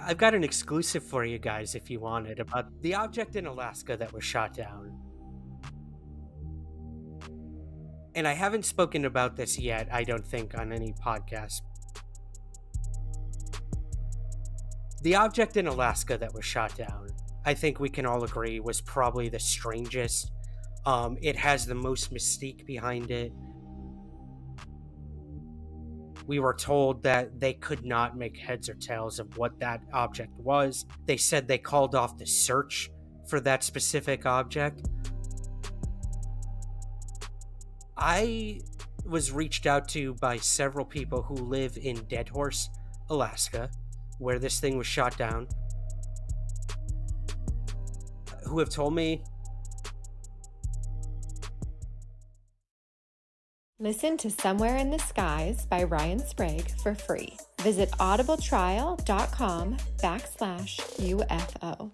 I've got an exclusive for you guys if you want it about the object in Alaska that was shot down. And I haven't spoken about this yet, I don't think, on any podcast. The object in Alaska that was shot down, I think we can all agree, was probably the strangest. It has the most mystique behind it. We were told that they could not make heads or tails of what that object was. They said they called off the search for that specific object. I was reached out to by several people who live in Deadhorse, Alaska, where this thing was shot down, who have told me. Listen to Somewhere in the Skies by Ryan Sprague for free. Visit audibletrial.com/UFO.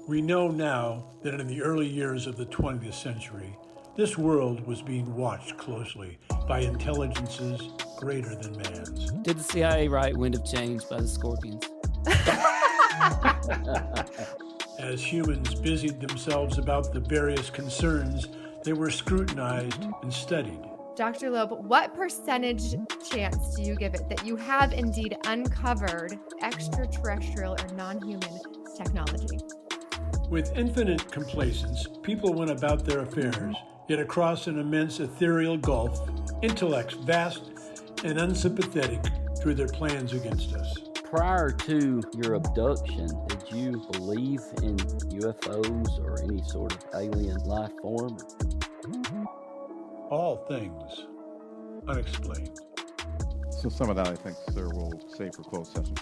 We know now that in the early years of the 20th century, this world was being watched closely by intelligences greater than man's. Did the CIA write Wind of Change by the Scorpions? As humans busied themselves about the various concerns, they were scrutinized and studied. Dr. Loeb, what percentage chance do you give it that you have indeed uncovered extraterrestrial or non-human technology? With infinite complacence, people went about their affairs, yet across an immense ethereal gulf, intellects vast and unsympathetic drew their plans against us. Prior to your abduction, did you believe in UFOs or any sort of alien life form? All things unexplained. So some of that, I think, sir, we'll save for closed session.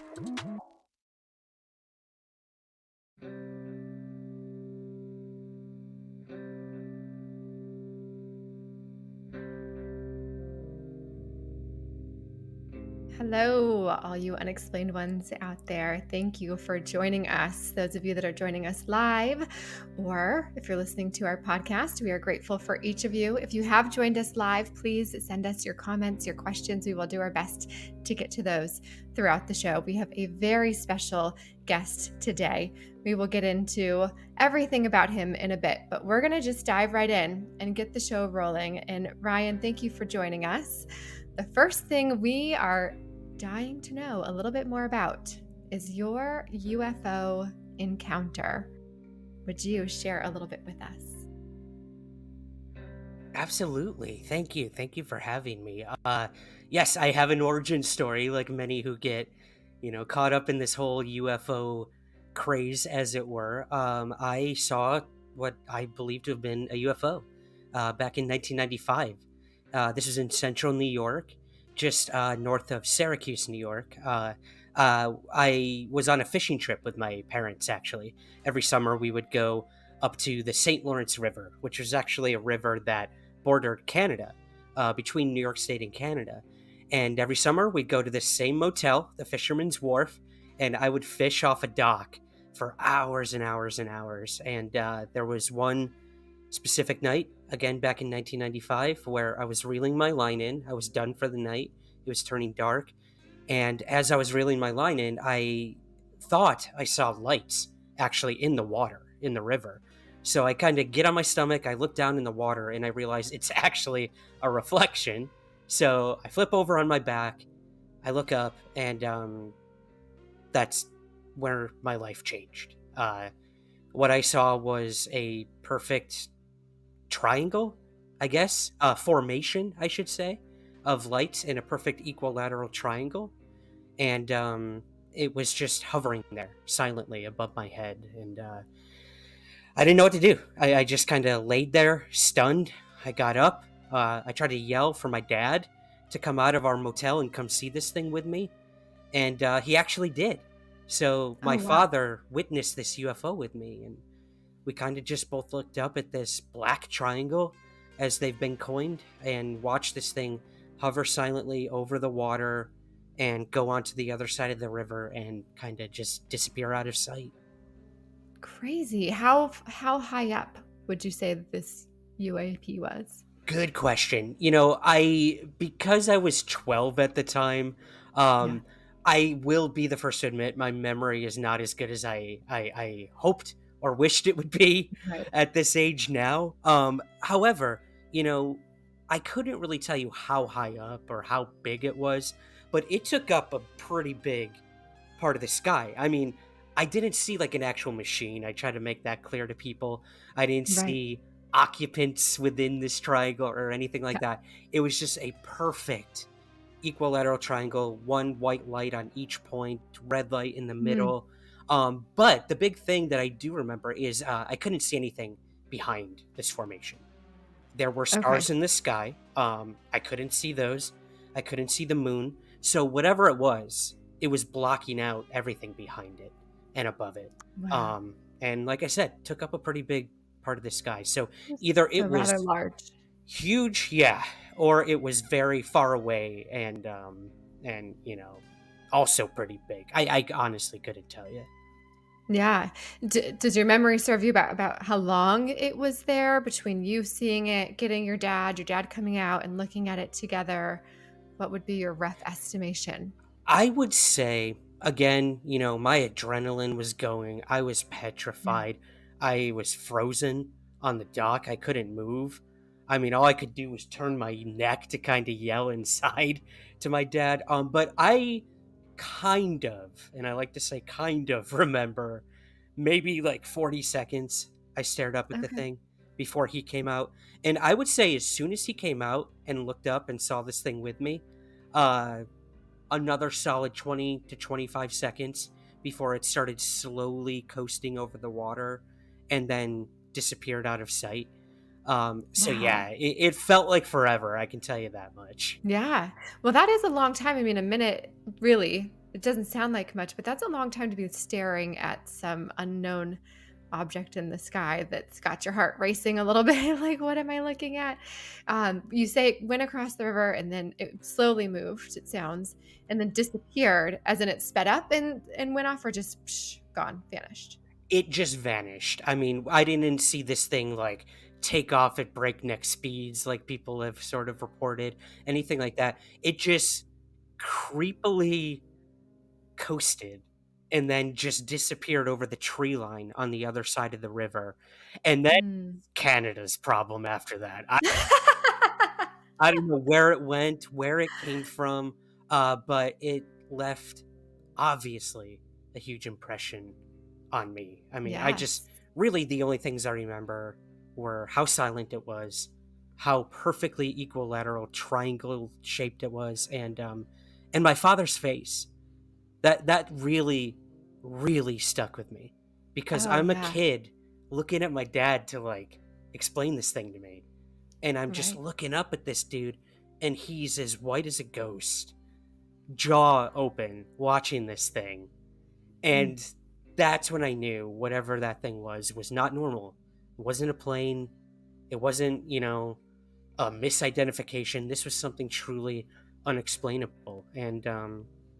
Hello, all you unexplained ones out there. Thank you for joining us. Those of you that are joining us live, or if you're listening to our podcast, we are grateful for each of you. If you have joined us live, please send us your comments, your questions. We will do our best to get to those throughout the show. We have a very special guest today. We will get into everything about him in a bit, but we're going to just dive right in and get the show rolling. And Ryan, thank you for joining us. The first thing we are dying to know a little bit more about is your UFO encounter. Would you share a little bit with us? Absolutely. Thank you. Thank you for having me. Yes, I have an origin story, like many who get, caught up in this whole UFO craze, as it were. I saw what I believe to have been a UFO back in 1995. This is in central New York, just north of Syracuse, New York. I was on a fishing trip with my parents, actually. Every summer we would go up to the St. Lawrence River, which was actually a river that bordered Canada, between New York State and Canada. And every summer we'd go to this same motel, the Fisherman's Wharf, and I would fish off a dock for hours and hours and hours. And there was one specific night, again back in 1995, where I was reeling my line in. I was done for the night. It was turning dark. And as I was reeling my line in, I thought I saw lights actually in the water, in the river. So I kind of get on my stomach, I look down in the water, and I realize it's actually a reflection. So I flip over on my back, I look up, and that's where my life changed. What I saw was a perfect triangle, I guess, formation, I should say, of lights in a perfect equilateral triangle. And it was just hovering there silently above my head. And I didn't know what to do. I just kind of laid there, stunned. I got up. I tried to yell for my dad to come out of our motel and come see this thing with me. And he actually did. So my father witnessed this UFO with me. And we kind of just both looked up at this black triangle, as they've been coined, and watched this thing hover silently over the water and go onto the other side of the river and kind of just disappear out of sight. Crazy. How high up would you say that this UAP was? Good question. Because I was 12 at the time, Um, I will be the first to admit my memory is not as good as I hoped or wished it would be Right. at this age now. However, you know, I couldn't really tell you how high up or how big it was, but it took up a pretty big part of the sky. I mean, I didn't see like an actual machine. I try to make that clear to people. I didn't Right. see occupants within this triangle or anything like that. It was just a perfect equilateral triangle, one white light on each point, red light in the Mm. middle. But the big thing that I do remember is I couldn't see anything behind this formation. There were Okay. stars in the sky. I couldn't see those. I couldn't see the moon. So whatever it was blocking out everything behind it and above it. Wow. And like I said, took up a pretty big part of the sky. So either So it rather was large. huge, yeah, or it was very far away and also pretty big. I honestly couldn't tell you. Yeah. Does your memory serve you about how long it was there between you seeing it, getting your dad coming out and looking at it together? What would be your rough estimation? I would say, again, my adrenaline was going. I was Yeah. petrified. I was frozen on the dock. I couldn't move. I mean, all I could do was turn my neck to kind of yell inside to my dad. But I kind of, and I like to say kind of, remember maybe like 40 seconds I stared up at the Okay. thing before he came out. And I would say as soon as he came out and looked up and saw this thing with me, uh, another solid 20 to 25 seconds before it started slowly coasting over the water and then disappeared out of sight. So Wow. yeah, it felt like forever, I can tell you that much. Yeah. Well, that is a long time. I mean, a minute, really, it doesn't sound like much, but that's a long time to be staring at some unknown object in the sky that's got your heart racing a little bit. Like, what am I looking at? You say it went across the river and then it slowly moved, it sounds, and then disappeared, as in it sped up and went off, or just gone, vanished. It just vanished. I mean, I didn't see this thing like take off at breakneck speeds like people have sort of reported, anything like that. It just creepily coasted and then just disappeared over the tree line on the other side of the river. And then Mm. Canada's problem after that. I don't know where it went, where it came from, but it left obviously a huge impression on me. I mean, I just Yes. really the only things I remember were how silent it was, how perfectly equilateral triangle shaped it was, and my father's face. That really really stuck with me because Oh, I'm a yeah. kid looking at my dad to like explain this thing to me, and I'm just Right. looking up at this dude and he's as white as a ghost, jaw open, watching this thing. Mm. And that's when I knew whatever that thing was not normal. It wasn't a plane. It wasn't, a misidentification. This was something truly unexplainable. And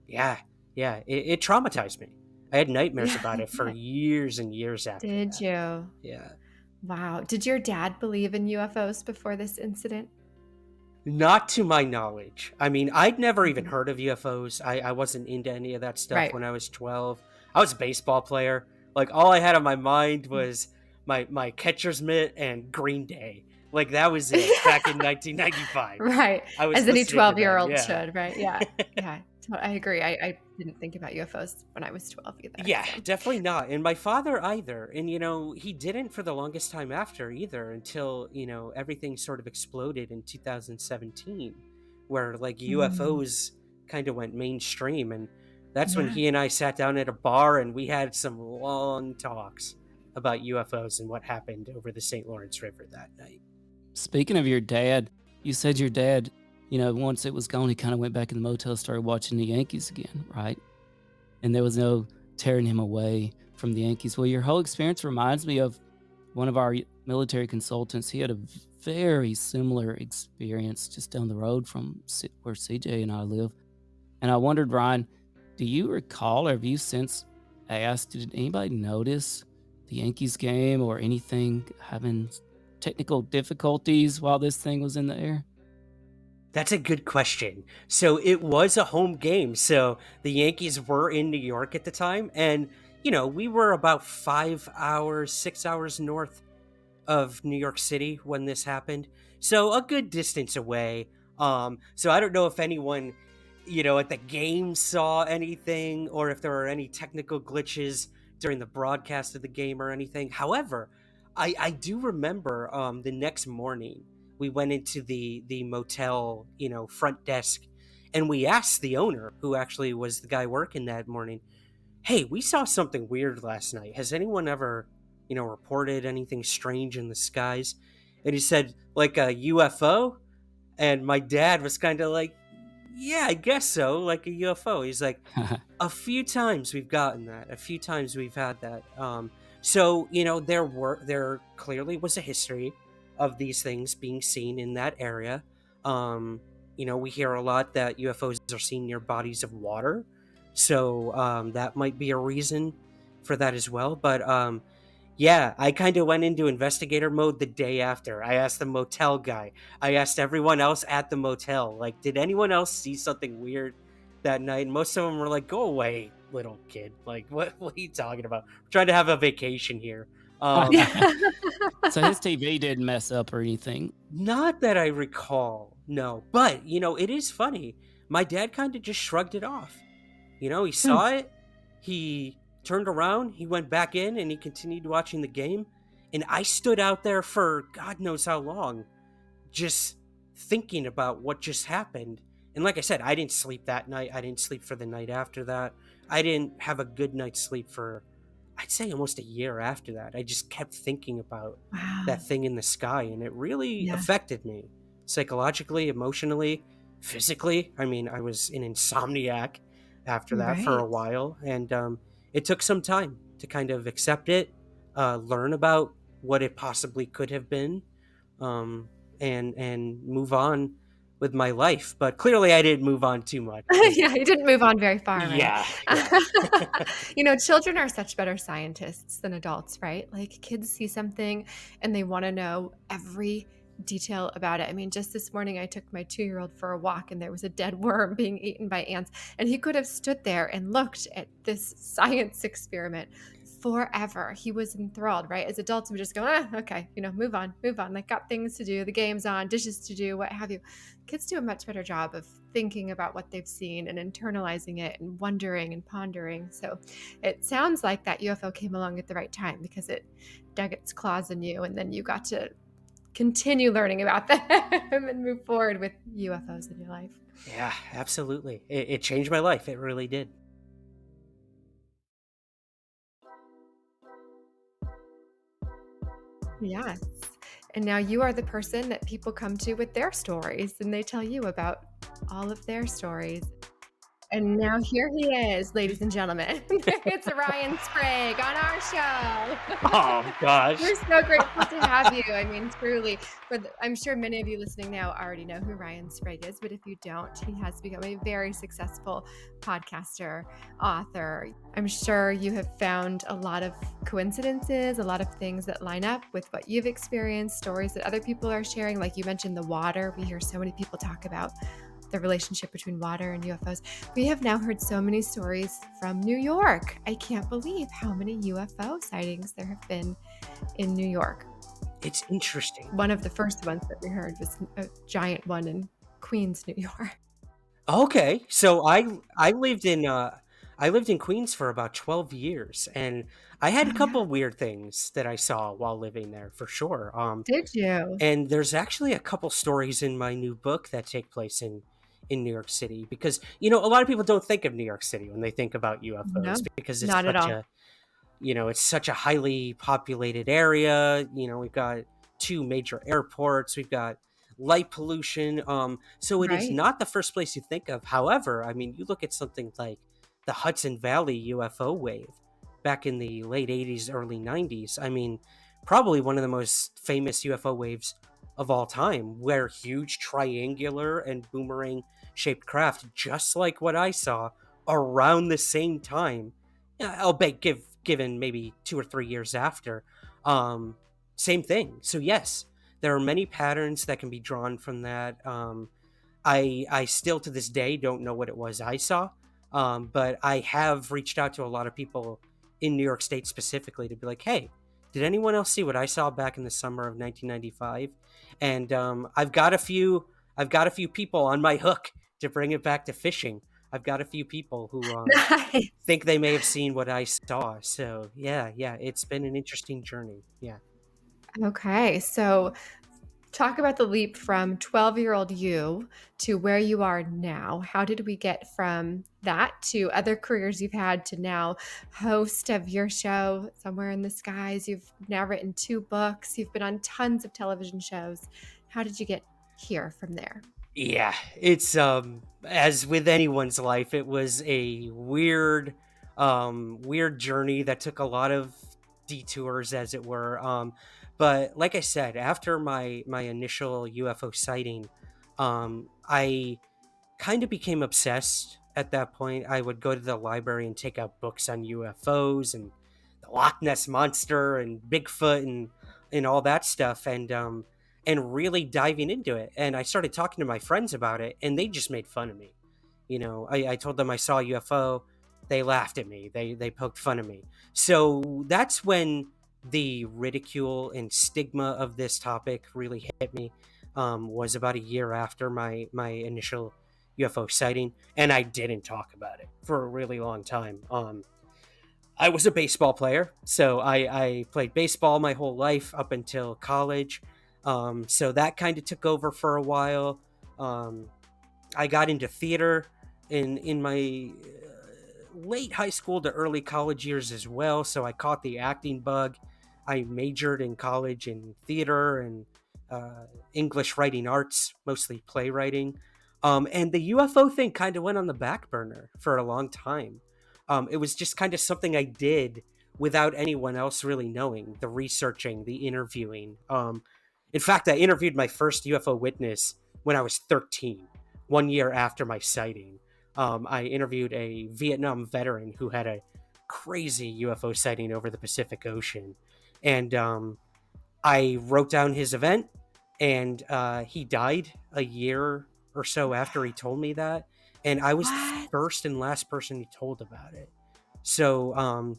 yeah, it traumatized me. I had nightmares Yeah, about I it for bet. years and years after Did that. you? Yeah. Wow. Did your dad believe in UFOs before this incident? Not to my knowledge. I mean, I'd never even Mhm. heard of UFOs. I wasn't into any of that stuff Right. when I was 12. I was a baseball player. Like, all I had on my mind Mm. was my catcher's mitt and Green Day. Like, that was it back in 1995. Right. I was As any listening to them, 12-year-old yeah. should, right? Yeah. Yeah. I agree. I didn't think about UFOs when I was 12 either. Yeah, So, definitely not. And my father either. And, he didn't for the longest time after either until, everything sort of exploded in 2017, where like mm, UFOs kind of went mainstream. And that's when yeah. he and I sat down at a bar and we had some long talks about UFOs and what happened over the St. Lawrence River that night. Speaking of your dad, you said your dad, once it was gone, he kind of went back in the motel, started watching the Yankees again, right? And there was no tearing him away from the Yankees. Well, your whole experience reminds me of one of our military consultants. He had a very similar experience just down the road from where CJ and I live. And I wondered, Ryan, do you recall or have you since asked, did anybody notice the Yankees game or anything having technical difficulties while this thing was in the air? That's a good question. So it was a home game. So the Yankees were in New York at the time. And, we were about 5 hours, 6 hours north of New York City when this happened. So a good distance away. So I don't know if anyone, at the game saw anything or if there were any technical glitches during the broadcast of the game or anything. However, I do remember the next morning we went into the motel, front desk, and we asked the owner, who actually was the guy working that morning, hey, we saw something weird last night. Has anyone ever, reported anything strange in the skies? And he said, like a UFO? And my dad was kind of like, yeah, I guess so, like a UFO. He's like, a few times we've gotten that. A few times we've had that. So there clearly was a history of these things being seen in that area. We hear a lot that UFOs are seen near bodies of water, so that might be a reason for that as well. But yeah, I kind of went into investigator mode the day after. I asked the motel guy. I asked everyone else at the motel, like, did anyone else see something weird that night? And most of them were like, go away, little kid. Like, what are you talking about? We're trying to have a vacation here. So his TV didn't mess up or anything. Not that I recall, no. But, it is funny. My dad kind of just shrugged it off. He saw it, he turned around, he went back in, and he continued watching the game. And I stood out there for God knows how long, just thinking about what just happened. And like I said, I didn't sleep that night. I didn't sleep for the night after that. I didn't have a good night's sleep for, I'd say, almost a year after that. I just kept thinking about Wow. that thing in the sky, and it really Yeah. affected me psychologically, emotionally, physically. I mean, I was an insomniac after that for a Right. while, and it took some time to kind of accept it, learn about what it possibly could have been, um, and move on with my life. But clearly, I didn't move on too much. Yeah, you didn't move on very far, right? Yeah. Children are such better scientists than adults, right? Like kids see something and they want to know every detail about it. I mean, just this morning I took my 2-year-old for a walk and there was a dead worm being eaten by ants, and he could have stood there and looked at this science experiment forever. He was enthralled, right? As adults, we just go, okay, move on. Like, got things to do, the game's on, dishes to do, what have you. Kids do a much better job of thinking about what they've seen and internalizing it and wondering and pondering. So it sounds like that UFO came along at the right time because it dug its claws in you, and then you got to continue learning about them and move forward with UFOs in your life. Yeah, absolutely. It changed my life. It really did. Yes. And now you are the person that people come to with their stories, and they tell you about all of their stories. And now here he is, ladies and gentlemen. It's Ryan Sprague on our show. Oh, gosh. We're so grateful to have you. I mean, truly. I'm sure many of you listening now already know who Ryan Sprague is, but if you don't, he has become a very successful podcaster, author. I'm sure you have found a lot of coincidences, a lot of things that line up with what you've experienced, stories that other people are sharing. Like you mentioned, the water. We hear so many people talk about the relationship between water and UFOs. We have now heard so many stories from New York. I can't believe how many UFO sightings there have been in New York. It's interesting. One of the first ones that we heard was a giant one in Queens, New York. Okay, so I lived in Queens for about 12 years, and I had a Oh, couple yeah. weird things that I saw while living there for sure. Did you? And there's actually a couple stories in my new book that take place in New York City, because a lot of people don't think of New York City when they think about No, UFOs, because not at all. it's such a highly populated area. We've got two major airports, we've got light pollution. So it is Right. not the first place you think of. However, I mean, you look at something like the Hudson Valley UFO wave back in the late 80s, early 90s. I mean, probably one of the most famous UFO waves of all time, where huge triangular and boomerang shaped craft, just like what I saw around the same time, I'll bet given maybe 2 or 3 years after, same thing. So yes, there are many patterns that can be drawn from that. I still to this day don't know what it was I saw, but I have reached out to a lot of people in New York State specifically to be like, hey, did anyone else see what I saw back in the summer of 1995? And I've got a few people on my hook to bring it back to fishing. I've got a few people who Nice. think they may have seen what I saw. So yeah, it's been an interesting journey. Yeah. Okay, so talk about the leap from 12-year-old you to where you are now. How did we get from that to other careers you've had to now host of your show, Somewhere in the Skies? You've now written 2 books. You've been on tons of television shows. How did you get here from there? Yeah, it's as with anyone's life, it was a weird journey that took a lot of detours as it were. But like I said, after my initial UFO sighting, I kind of became obsessed at that point. I would go to the library and take out books on UFOs and the Loch Ness monster and Bigfoot and all that stuff, and really diving into it. And I started talking to my friends about it, and they just made fun of me. You know, I told them I saw a UFO. They laughed at me. They poked fun of me. So that's when the ridicule and stigma of this topic really hit me. Was about a year after my initial UFO sighting, and I didn't talk about it for a really long time. I was a baseball player, so I played baseball my whole life up until college. So that kind of took over for a while. Um, I got into theater in my late high school to early college years as well, so I caught the acting bug. I majored in college in theater and English writing arts, mostly playwriting. And the UFO thing kind of went on the back burner for a long time. It was just kind of something I did without anyone else really knowing, the researching, the interviewing. In fact, I interviewed my first UFO witness when I was 13, 1 year after my sighting. I interviewed a Vietnam veteran who had a crazy UFO sighting over the Pacific Ocean. And I wrote down his event, and he died a year or so after he told me that. And I was the What? first and last person he told about it. So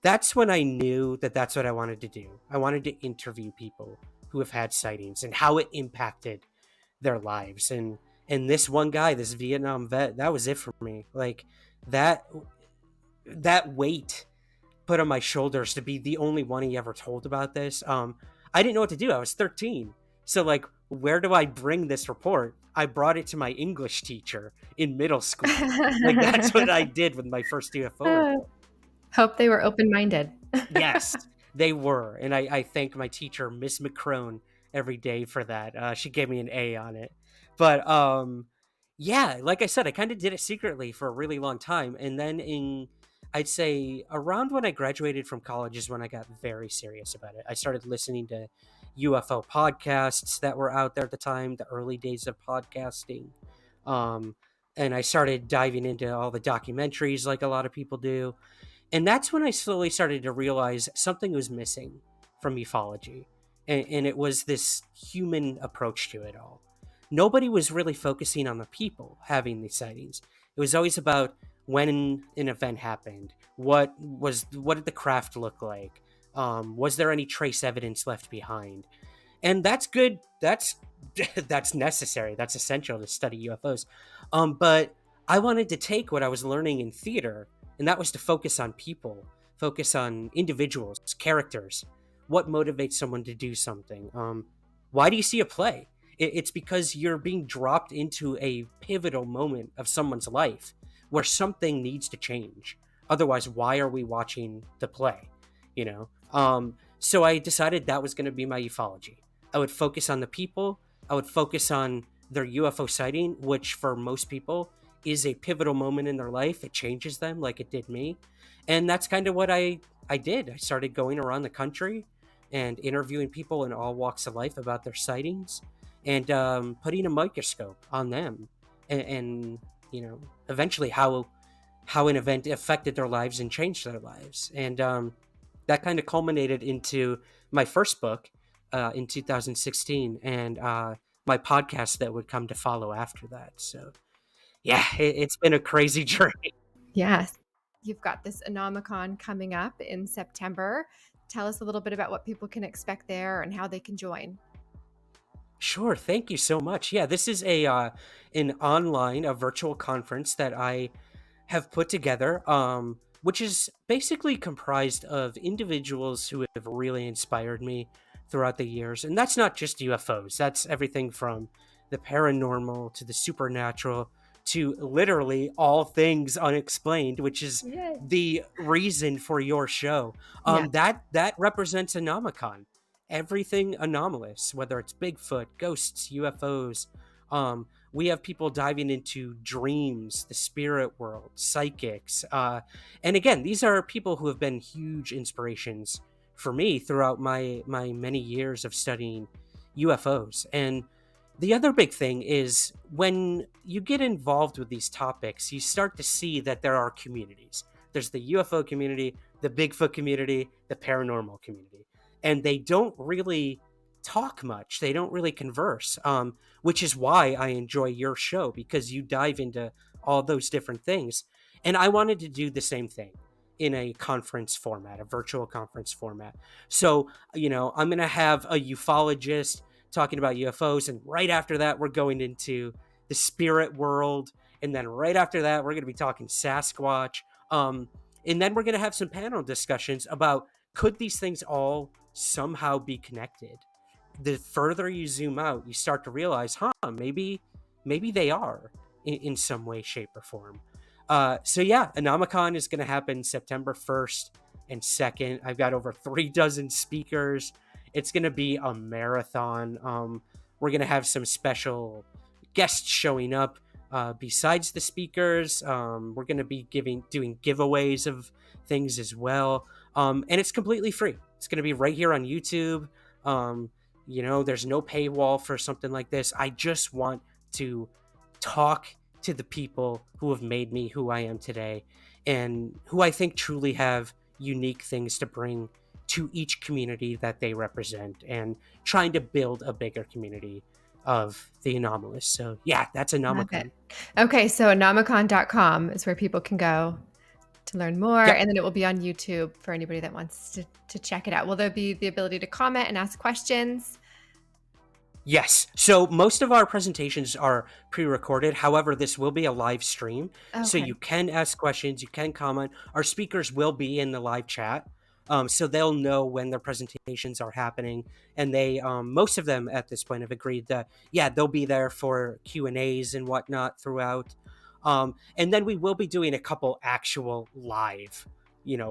that's when I knew that that's what I wanted to do. I wanted to interview people who have had sightings and how it impacted their lives. And this one guy, this Vietnam vet, that was it for me. Like that weight put on my shoulders to be the only one he ever told about this. I didn't know what to do. I was 13. So like, where do I bring this report? I brought it to my English teacher in middle school. Like that's what I did with my first UFO report. Hope they were open-minded. Yes, they were. And I thank my teacher, Miss McCrone, every day for that. She gave me an A on it. But yeah, like I said, I kind of did it secretly for a really long time. And then I'd say around when I graduated from college is when I got very serious about it. I started listening to UFO podcasts that were out there at the time, the early days of podcasting. Um, and I started diving into all the documentaries like a lot of people do. And that's when I slowly started to realize something was missing from ufology. And it was this human approach to it all. Nobody was really focusing on the people having these sightings. It was always about when an event happened, what did the craft look like, was there any trace evidence left behind, and that's good. That's that's necessary. That's essential to study UFOs. But I wanted to take what I was learning in theater, and that was to focus on people, focus on individuals, characters. What motivates someone to do something? Why do you see a play? It's because you're being dropped into a pivotal moment of someone's life where something needs to change. Otherwise, why are we watching the play? You know. So I decided that was going to be my ufology. I would focus on the people. I would focus on their UFO sighting, which for most people is a pivotal moment in their life. It changes them like it did me. And that's kind of what I did. I started going around the country and interviewing people in all walks of life about their sightings and putting a microscope on them and you know, eventually how an event affected their lives and changed their lives. And that kind of culminated into my first book in 2016. And my podcast that would come to follow after that. So yeah, it's been a crazy journey. Yes. You've got this Anomicon coming up in September. Tell us a little bit about what people can expect there and how they can join. Sure, thank you so much. Yeah, this is a virtual conference that I have put together, which is basically comprised of individuals who have really inspired me throughout the years. And that's not just UFOs, that's everything from the paranormal to the supernatural to literally all things unexplained, which is Yay. the reason for your show. Yeah. That represents Anomicon. Everything anomalous, whether it's Bigfoot, ghosts, UFOs. We have people diving into dreams, the spirit world, psychics. And again, these are people who have been huge inspirations for me throughout my many years of studying UFOs. And the other big thing is when you get involved with these topics, you start to see that there are communities. There's the UFO community, the Bigfoot community, the paranormal community. And they don't really talk much. They don't really converse, which is why I enjoy your show, because you dive into all those different things. And I wanted to do the same thing in a conference format, a virtual conference format. So, I'm going to have a ufologist talking about UFOs. And right after that, we're going into the spirit world. And then right after that, we're going to be talking Sasquatch. And then we're going to have some panel discussions about, could these things all somehow be connected? The further you zoom out, you start to realize, maybe they are in some way, shape, or form. So yeah, Anomicon is going to happen September 1st and 2nd. I've got over 36 speakers. It's going to be a marathon. We're going to have some special guests showing up besides the speakers. We're going to be doing giveaways of things as well. And it's completely free. It's going to be right here on YouTube. There's no paywall for something like this. I just want to talk to the people who have made me who I am today and who I think truly have unique things to bring to each community that they represent, and trying to build a bigger community of the anomalous. So yeah, that's Anomicon. Okay, so anomicon.com is where people can go to learn more. Yep. And then it will be on YouTube for anybody that wants to check it out. Will there be the ability to comment and ask questions? Yes. So most of our presentations are pre-recorded. However, this will be a live stream. Okay. So you can ask questions, you can comment. Our speakers will be in the live chat. So they'll know when their presentations are happening. And they, most of them at this point have agreed that, yeah, they'll be there for Q&As and whatnot throughout. And then we will be doing a couple actual live,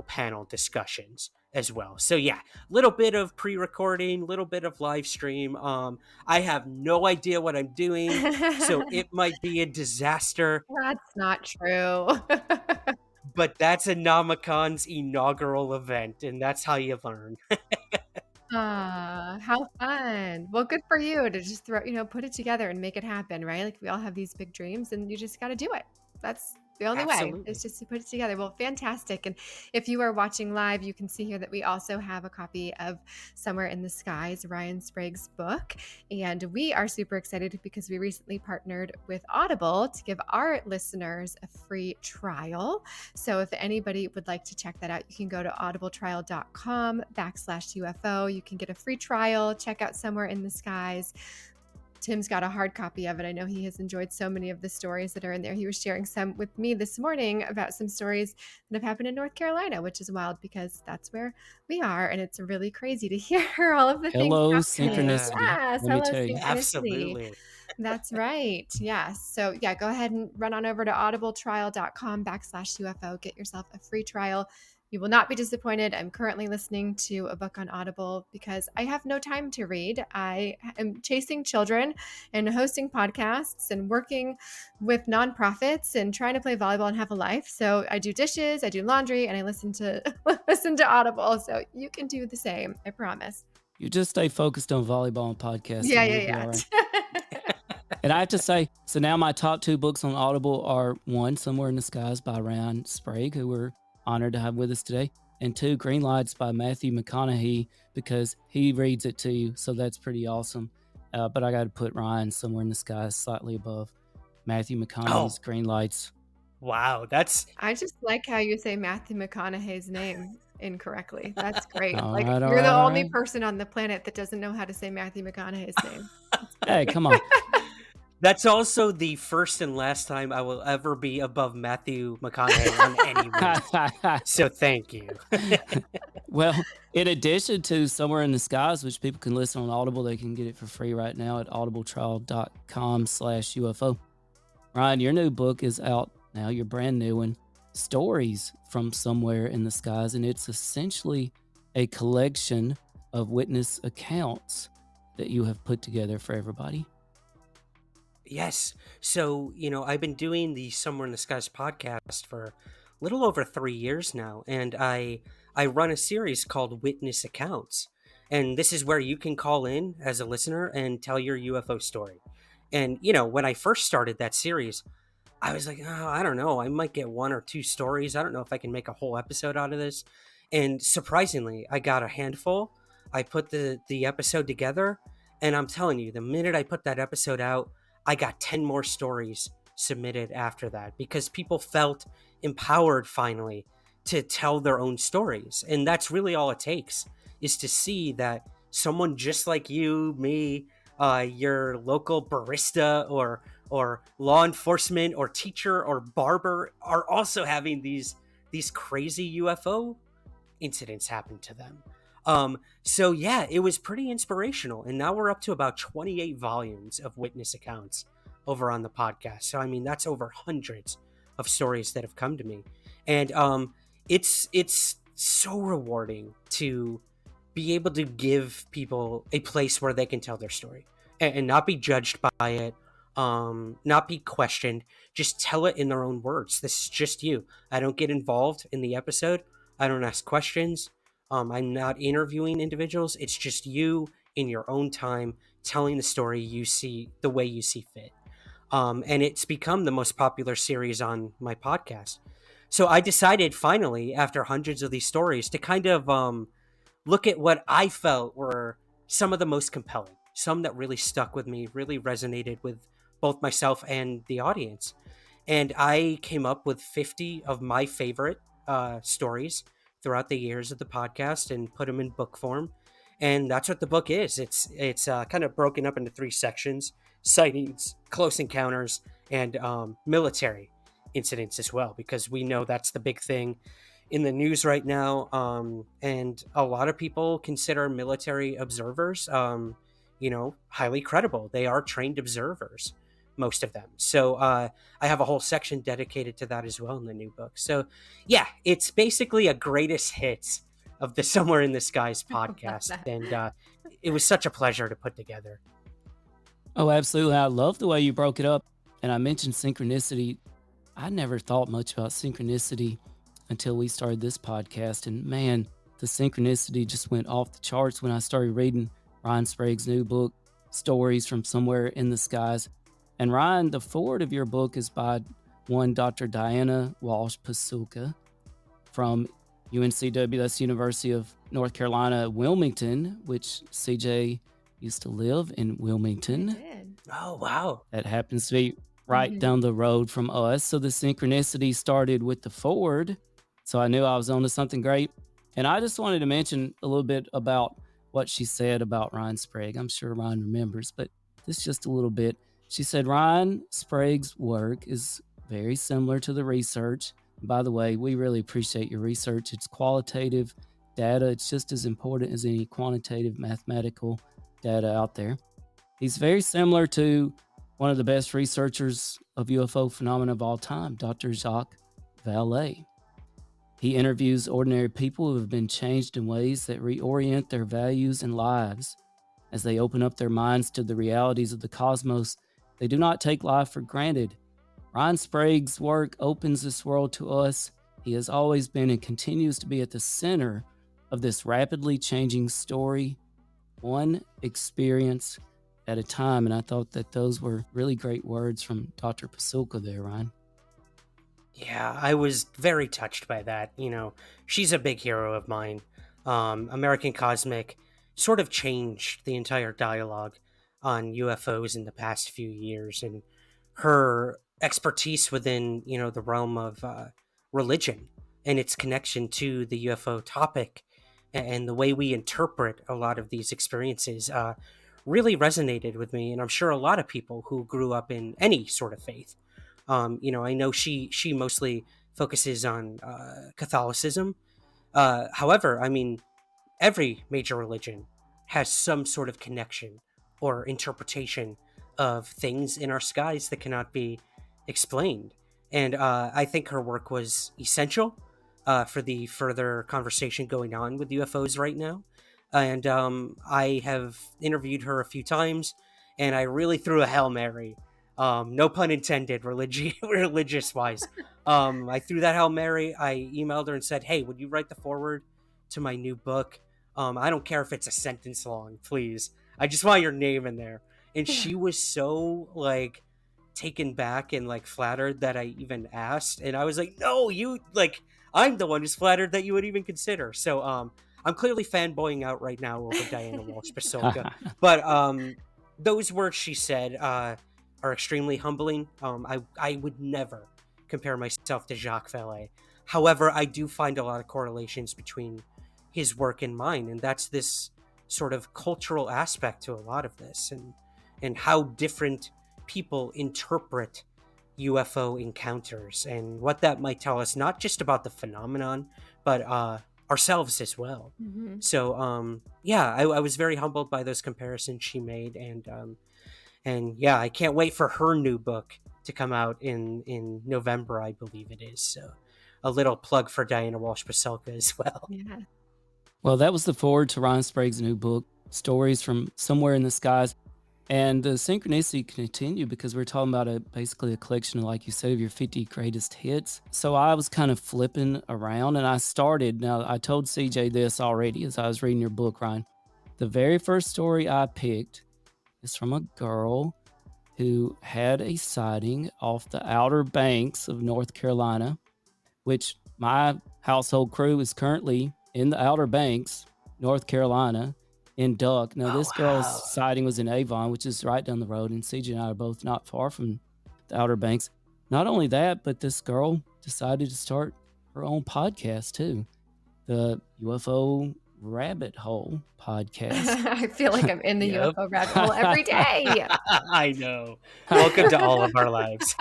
panel discussions as well. So yeah, little bit of pre-recording, little bit of live stream. I have no idea what I'm doing, so it might be a disaster. That's not true. But that's Anomicon's inaugural event, and that's how you learn. How fun. Well, good for you to just put it together and make it happen, right? Like we all have these big dreams and you just got to do it. That's the only way is just to put it together. Well, fantastic. And if you are watching live, you can see here that we also have a copy of Somewhere in the Skies, Ryan Sprague's book. And we are super excited because we recently partnered with Audible to give our listeners a free trial. So if anybody would like to check that out, you can go to audibletrial.com/UFO. You can get a free trial, check out Somewhere in the Skies. Tim's got a hard copy of it. I know he has enjoyed so many of the stories that are in there. He was sharing some with me this morning about some stories that have happened in North Carolina, which is wild because that's where we are. And it's really crazy to hear all of the things happening. Synchronicity. Yes, Let me hello, tell you. synchronicity. Absolutely. That's right. Yes. So yeah, go ahead and run on over to audibletrial.com/UFO. Get yourself a free trial. You will not be disappointed. I'm currently listening to a book on Audible because I have no time to read. I am chasing children and hosting podcasts and working with nonprofits and trying to play volleyball and have a life. So I do dishes, I do laundry, and I listen to Audible. So you can do the same. I promise. You just stay focused on volleyball and podcasting. Yeah. Right. And I have to say, so now my top 2 books on Audible are 1, Somewhere in the Skies by Ryan Sprague, who we're honored to have with us today, and 2, Green Lights by Matthew McConaughey, because he reads it to you, so that's pretty awesome. but I got to put Ryan somewhere in the sky, slightly above Matthew McConaughey's Green Lights. Wow, that's I just like how you say Matthew McConaughey's name incorrectly. That's great. All Like, right, all you're the right, all only right. person on the planet that doesn't know how to say Matthew McConaughey's name. Hey, come on. That's also the first and last time I will ever be above Matthew McConaughey on any list. So thank you. Well, in addition to Somewhere in the Skies, which people can listen on Audible, they can get it for free right now at audibletrial.com/UFO. Ryan, your new book is out now, your brand new one, Stories from Somewhere in the Skies, and it's essentially a collection of witness accounts that you have put together for everybody. Yes. So, I've been doing the Somewhere in the Skies podcast for a little over 3 years now, and I run a series called Witness Accounts. And this is where you can call in as a listener and tell your UFO story. And, when I first started that series, I was like, oh, I don't know. I might get 1 or 2 stories. I don't know if I can make a whole episode out of this. And surprisingly, I got a handful. I put the episode together, and I'm telling you, the minute I put that episode out, I got 10 more stories submitted after that because people felt empowered finally to tell their own stories. And that's really all it takes, is to see that someone just like you, me, your local barista or law enforcement or teacher or barber are also having these crazy UFO incidents happen to them. So yeah, it was pretty inspirational. And now we're up to about 28 volumes of witness accounts over on the podcast. So, I mean, that's over hundreds of stories that have come to me. And it's so rewarding to be able to give people a place where they can tell their story and not be judged by it, not be questioned, just tell it in their own words. This is just you. I don't get involved in the episode. I don't ask questions. I'm not interviewing individuals. It's just you in your own time telling the story you see the way you see fit. And it's become the most popular series on my podcast. So I decided finally, after hundreds of these stories, to kind of look at what I felt were some of the most compelling, some that really stuck with me, really resonated with both myself and the audience. And I came up with 50 of my favorite stories throughout the years of the podcast and put them in book form. And that's what the book is. It's kind of broken up into 3 sections: sightings, close encounters, and military incidents as well, because we know that's the big thing in the news right now. And a lot of people consider military observers, highly credible. They are trained observers, most of them. So I have a whole section dedicated to that as well in the new book. So yeah, it's basically a greatest hits of the Somewhere in the Skies podcast. And it was such a pleasure to put together. Oh, absolutely. I love the way you broke it up. And I mentioned synchronicity. I never thought much about synchronicity until we started this podcast. And man, the synchronicity just went off the charts when I started reading Ryan Sprague's new book, Stories from Somewhere in the Skies. And Ryan, the foreword of your book is by one Dr. Diana Walsh Pasulka from UNCW, that's University of North Carolina, Wilmington, which CJ used to live in Wilmington. I did. Oh, wow. That happens to be right down the road from us. So the synchronicity started with the forward. So I knew I was onto something great. And I just wanted to mention a little bit about what she said about Ryan Sprague. I'm sure Ryan remembers, but this just a little bit. She said, Ryan Sprague's work is very similar to the research. By the way, we really appreciate your research. It's qualitative data. It's just as important as any quantitative mathematical data out there. He's very similar to one of the best researchers of UFO phenomena of all time, Dr. Jacques Vallée. He interviews ordinary people who have been changed in ways that reorient their values and lives. As they open up their minds to the realities of the cosmos, they do not take life for granted. Ryan Sprague's work opens this world to us. He has always been and continues to be at the center of this rapidly changing story, one experience at a time. And I thought that those were really great words from Dr. Pasulka there, Ryan. Yeah, I was very touched by that. She's a big hero of mine. American Cosmic sort of changed the entire dialogue on UFOs in the past few years, and her expertise within the realm of religion and its connection to the UFO topic and the way we interpret a lot of these experiences really resonated with me, and I'm sure a lot of people who grew up in any sort of faith. I know she mostly focuses on Catholicism. However, I mean, every major religion has some sort of connection or interpretation of things in our skies that cannot be explained. And I think her work was essential for the further conversation going on with UFOs right now. And I have interviewed her a few times, and I really threw a Hail Mary. No pun intended, religious wise. I threw that Hail Mary. I emailed her and said, "Hey, would you write the foreword to my new book? I don't care if it's a sentence long, please. I just want your name in there." And she was so like taken back and like flattered that I even asked. And I was like, "No, you like I'm the one who's flattered that you would even consider." So I'm clearly fanboying out right now over Diana Walsh Basilka. But those words she said are extremely humbling. I would never compare myself to Jacques Vallée. However, I do find a lot of correlations between his work and mine, and that's this sort of cultural aspect to a lot of this, and how different people interpret UFO encounters and what that might tell us, not just about the phenomenon, but ourselves as well. Mhm. So yeah, I was very humbled by those comparisons she made, and yeah, I can't wait for her new book to come out in November, I believe it is. So a little plug for Diana Walsh Basilka as well. Yeah. Well, that was the forward to Ryan Sprague's new book, Stories from Somewhere in the Skies. And the synchronicity continued because we're talking about basically a collection, like you said, of your 50 greatest hits. So I was kind of flipping around and I started. Now, I told CJ this already as I was reading your book, Ryan. The very first story I picked is from a girl who had a sighting off the Outer Banks of North Carolina, which my household crew is currently in the Outer Banks, North Carolina, in Duck. Now, Oh, this girl's wow. sighting was in Avon, which is right down the road, and CJ and I are both not far from the Outer Banks. Not only that, but this girl decided to start her own podcast too, the UFO Rabbit Hole podcast. I feel like I'm in the Yep. UFO rabbit hole every day. I know. Welcome to all of our lives.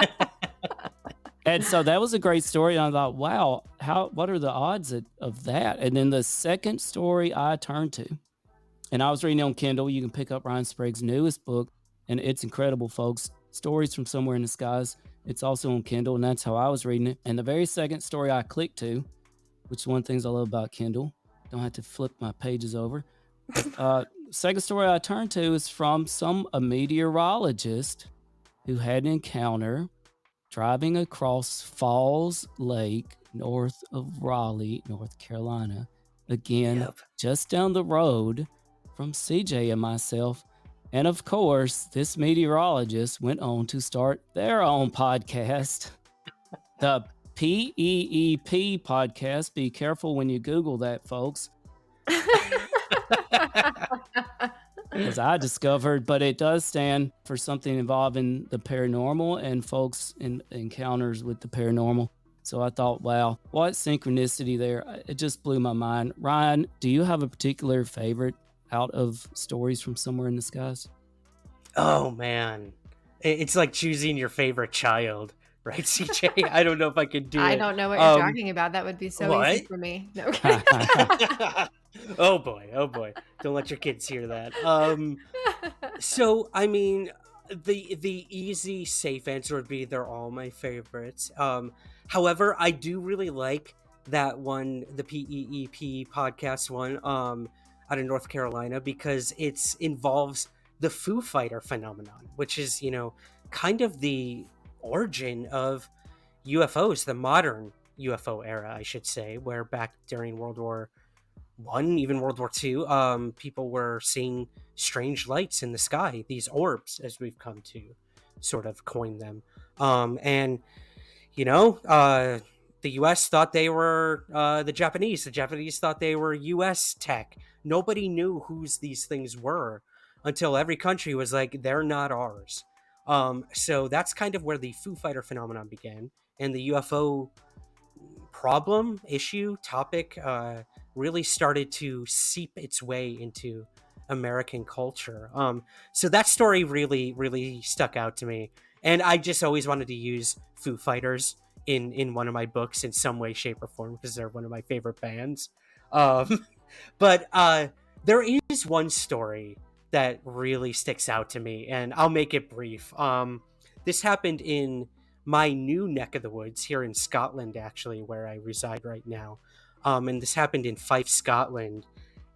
And so that was a great story. And I thought, wow, what are the odds of that? And then the second story I turned to, and I was reading on Kindle. You can pick up Ryan Sprague's newest book, and it's incredible, folks. Stories from Somewhere in the Skies. It's also on Kindle, and that's how I was reading it. And the very second story I clicked to, which is one of the things I love about Kindle, don't have to flip my pages over. Second story I turned to is from a meteorologist who had an encounter driving across Falls Lake north of Raleigh, North Carolina. Again, Yep. just down the road from CJ and myself. And of course, this meteorologist went on to start their own podcast, the PEEP podcast. Be careful when you Google that, folks. As I discovered, but it does stand for something involving the paranormal and folks in encounters with the paranormal. So I thought, wow, what synchronicity there. It just blew my mind. Ryan, do you have a particular favorite out of Stories from Somewhere in the Skies? Oh man, it's like choosing your favorite child, right, CJ? I don't know if I could do it. I don't know what you're talking about. That would be so easy what? for me. No, okay. Oh boy, don't let your kids hear that. So I mean, the easy safe answer would be they're all my favorites. However, I do really like that one, the PEEP podcast one, out of North Carolina, because it involves the Foo Fighter phenomenon, which is kind of the origin of UFOs, the modern UFO era, I should say, where back during World War One, even World War Two, people were seeing strange lights in the sky, these orbs, as we've come to sort of coin them. And the U.S. thought they were the Japanese. The Japanese thought they were U.S. tech. Nobody knew whose these things were until every country was like, they're not ours. So that's kind of where the Foo Fighter phenomenon began, and the UFO problem, issue, topic really started to seep its way into American culture. So that story really, really stuck out to me, and I just always wanted to use Foo Fighters in one of my books in some way, shape, or form because they're one of my favorite bands. Um, but there is one story that really sticks out to me, and I'll make it brief. This happened in my new neck of the woods here in Scotland, actually, where I reside right now. And this happened in Fife, Scotland.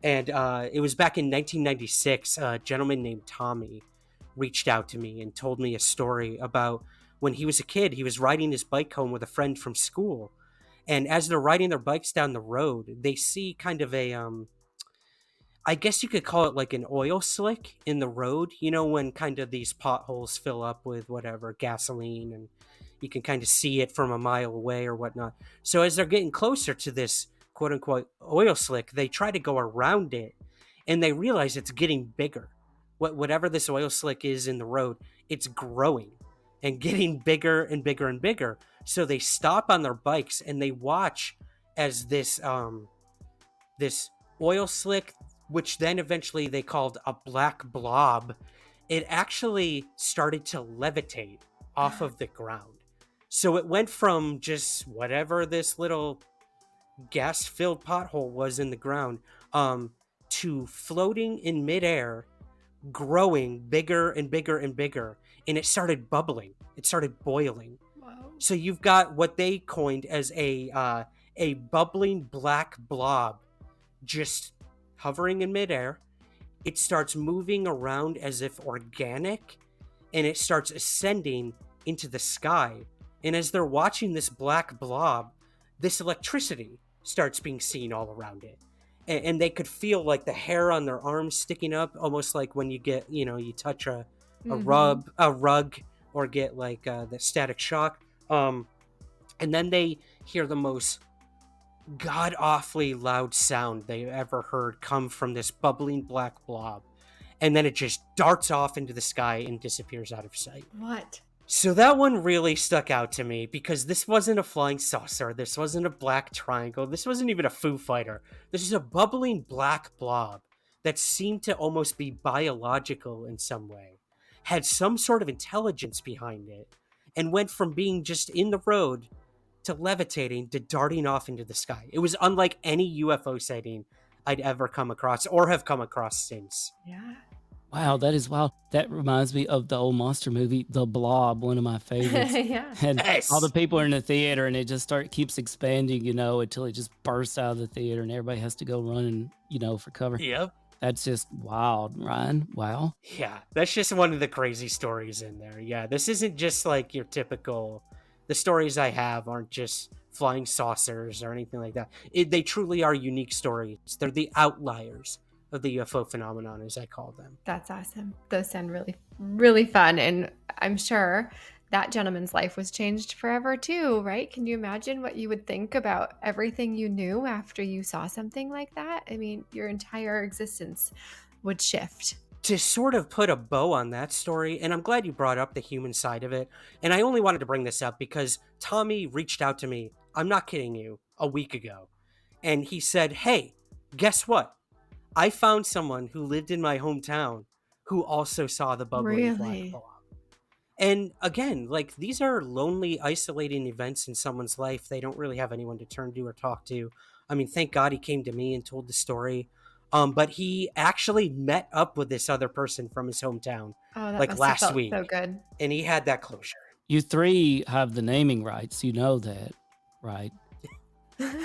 And it was back in 1996. A gentleman named Tommy reached out to me and told me a story about when he was a kid. He was riding his bike home with a friend from school. And as they're riding their bikes down the road, they see kind of a I guess you could call it like an oil slick in the road, when kind of these potholes fill up with whatever gasoline, and you can kind of see it from a mile away or whatnot. So as they're getting closer to this quote unquote oil slick, they try to go around it, and they realize it's getting bigger. Whatever this oil slick is in the road, it's growing and getting bigger and bigger and bigger. So they stop on their bikes and they watch as this oil slick, which then eventually they called a black blob, it actually started to levitate off of the ground. So it went from just whatever this little gas-filled pothole was in the ground to floating in midair, growing bigger and bigger and bigger, and it started bubbling. It started boiling. Wow. So you've got what they coined as a bubbling black blob just hovering in midair. It starts moving around as if organic, and it starts ascending into the sky. And as they're watching this black blob, this electricity starts being seen all around it. And they could feel like the hair on their arms sticking up, almost like when you get, you touch a rug, or get like the static shock. And then they hear the most god awfully loud sound they ever heard come from this bubbling black blob, and then it just darts off into the sky and disappears out of sight. What? So that one really stuck out to me because this wasn't a flying saucer, this wasn't a black triangle, this wasn't even a Foo Fighter. This is a bubbling black blob that seemed to almost be biological in some way, had some sort of intelligence behind it, and went from being just in the road to levitating to darting off into the sky. It was unlike any UFO sighting I'd ever come across or have come across since. Yeah. Wow, that is wild. That reminds me of the old monster movie, The Blob, one of my favorites. Yeah. And Yes. all the people are in the theater, and it just keeps expanding, until it just bursts out of the theater, and everybody has to go running, for cover. Yep. That's just wild, Ryan. Wow. Yeah, that's just one of the crazy stories in there. Yeah, this isn't just like your typical... The stories I have aren't just flying saucers or anything like that. They truly are unique stories. They're the outliers of the UFO phenomenon, as I call them. That's awesome. Those sound really, really fun. And I'm sure that gentleman's life was changed forever too, right? Can you imagine what you would think about everything you knew after you saw something like that? I mean, your entire existence would shift. To sort of put a bow on that story, and I'm glad you brought up the human side of it, and I only wanted to bring this up because Tommy reached out to me, I'm not kidding you, a week ago, and he said, hey, guess what? I found someone who lived in my hometown who also saw the bubbling black blob. And again, like, these are lonely, isolating events in someone's life. They don't really have anyone to turn to or talk to. I mean, thank God he came to me and told the story. But he actually met up with this other person from his hometown, like last week. So good. And he had that closure. You three have the naming rights. You know that, right?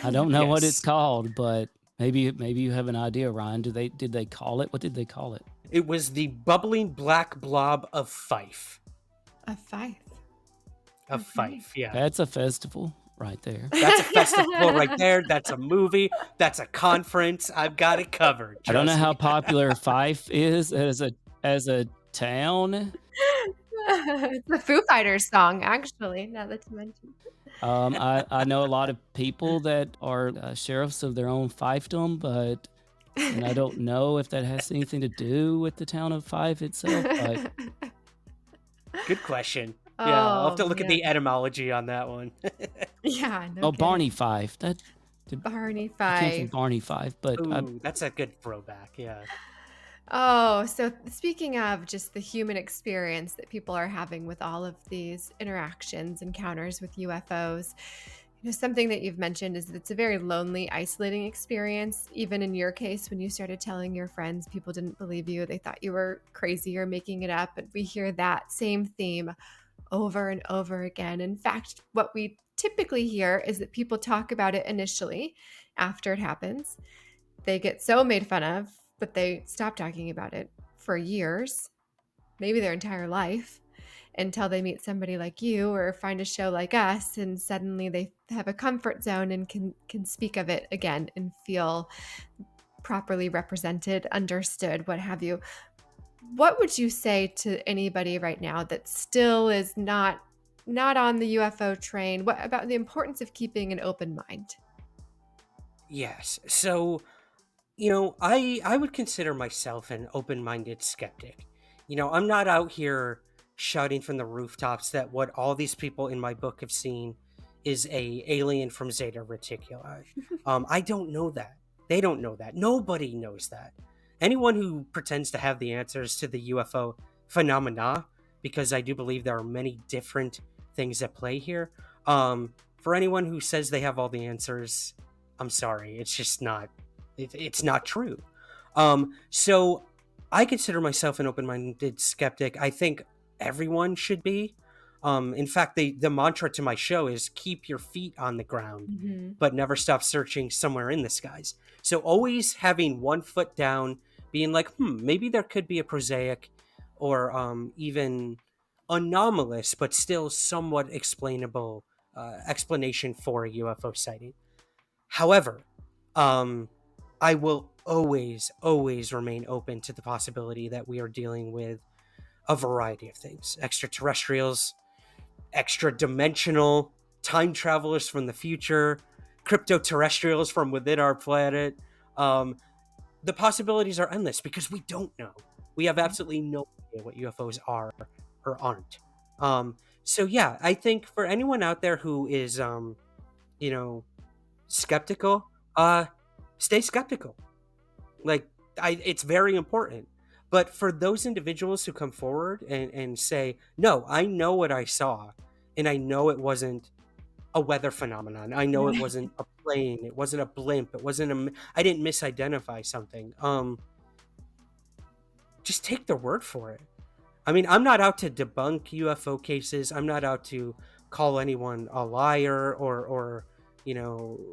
I don't know what it's called, but maybe you have an idea, Ryan. Did they call it? What did they call it? It was the bubbling black blob of Fife. Of Fife. Of Fife, yeah. That's a festival right there. That's a festival right there. That's a movie. That's a conference. I've got it covered. I don't know how popular Fife is as a town. It's a Foo Fighters song, actually, now that you mention it. I know a lot of people that are sheriffs of their own fiefdom, but And I don't know if that has anything to do with the town of Five itself, but Good question. Yeah, I'll have Oh to look at the man. etymology on that one. Yeah, no kidding. Barney Five. Barney It came from Five. Barney Five, but Ooh, that's a good throwback. Yeah. Oh, so speaking of just the human experience that people are having with all of these interactions, encounters with UFOs, something that you've mentioned is that it's a very lonely, isolating experience. Even in your case, when you started telling your friends, people didn't believe you. They thought you were crazy or making it up. And we hear that same theme over and over again. In fact, what we typically hear is that people talk about it initially after it happens. They get so made fun of, but they stop talking about it for years, maybe their entire life, until they meet somebody like you or find a show like us, and suddenly they have a comfort zone and can speak of it again and feel properly represented, understood, what have you. What would you say to anybody right now that still is not on the UFO train? What about the importance of keeping an open mind? Yes. So, I would consider myself an open-minded skeptic. I'm not out here shouting from the rooftops that what all these people in my book have seen is a alien from Zeta Reticuli. I don't know that. They don't know that. Nobody knows that. Anyone who pretends to have the answers to the UFO phenomena, because I do believe there are many different things at play here. For anyone who says they have all the answers, I'm sorry, it's just not. It's not true. So I consider myself an open-minded skeptic. I think everyone should be. In fact, the mantra to my show is keep your feet on the ground, Mm-hmm. but never stop searching somewhere in the skies. So always having one foot down, being like, maybe there could be a prosaic or even anomalous, but still somewhat explainable explanation for a UFO sighting. However, I will always remain open to the possibility that we are dealing with a variety of things: extraterrestrials, extra dimensional, time travelers from the future, crypto-terrestrials from within our planet. The possibilities are endless because we don't know. We have absolutely no idea what UFOs are or aren't. So yeah, I think for anyone out there who is, skeptical, stay skeptical. Like, it's very important. But for those individuals who come forward and say, no, I know what I saw, and I know it wasn't a weather phenomenon. I know it wasn't a plane. It wasn't a blimp. I didn't misidentify something. Just take their word for it. I mean, I'm not out to debunk UFO cases. I'm not out to call anyone a liar or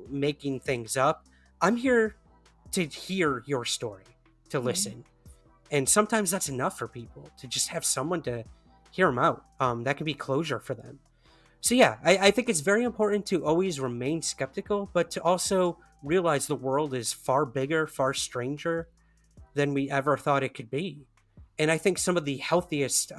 making things up. I'm here to hear your story, to listen. And sometimes that's enough for people, to just have someone to hear them out. That can be closure for them. So yeah, I think it's very important to always remain skeptical, but to also realize the world is far bigger, far stranger than we ever thought it could be. And I think some of the healthiest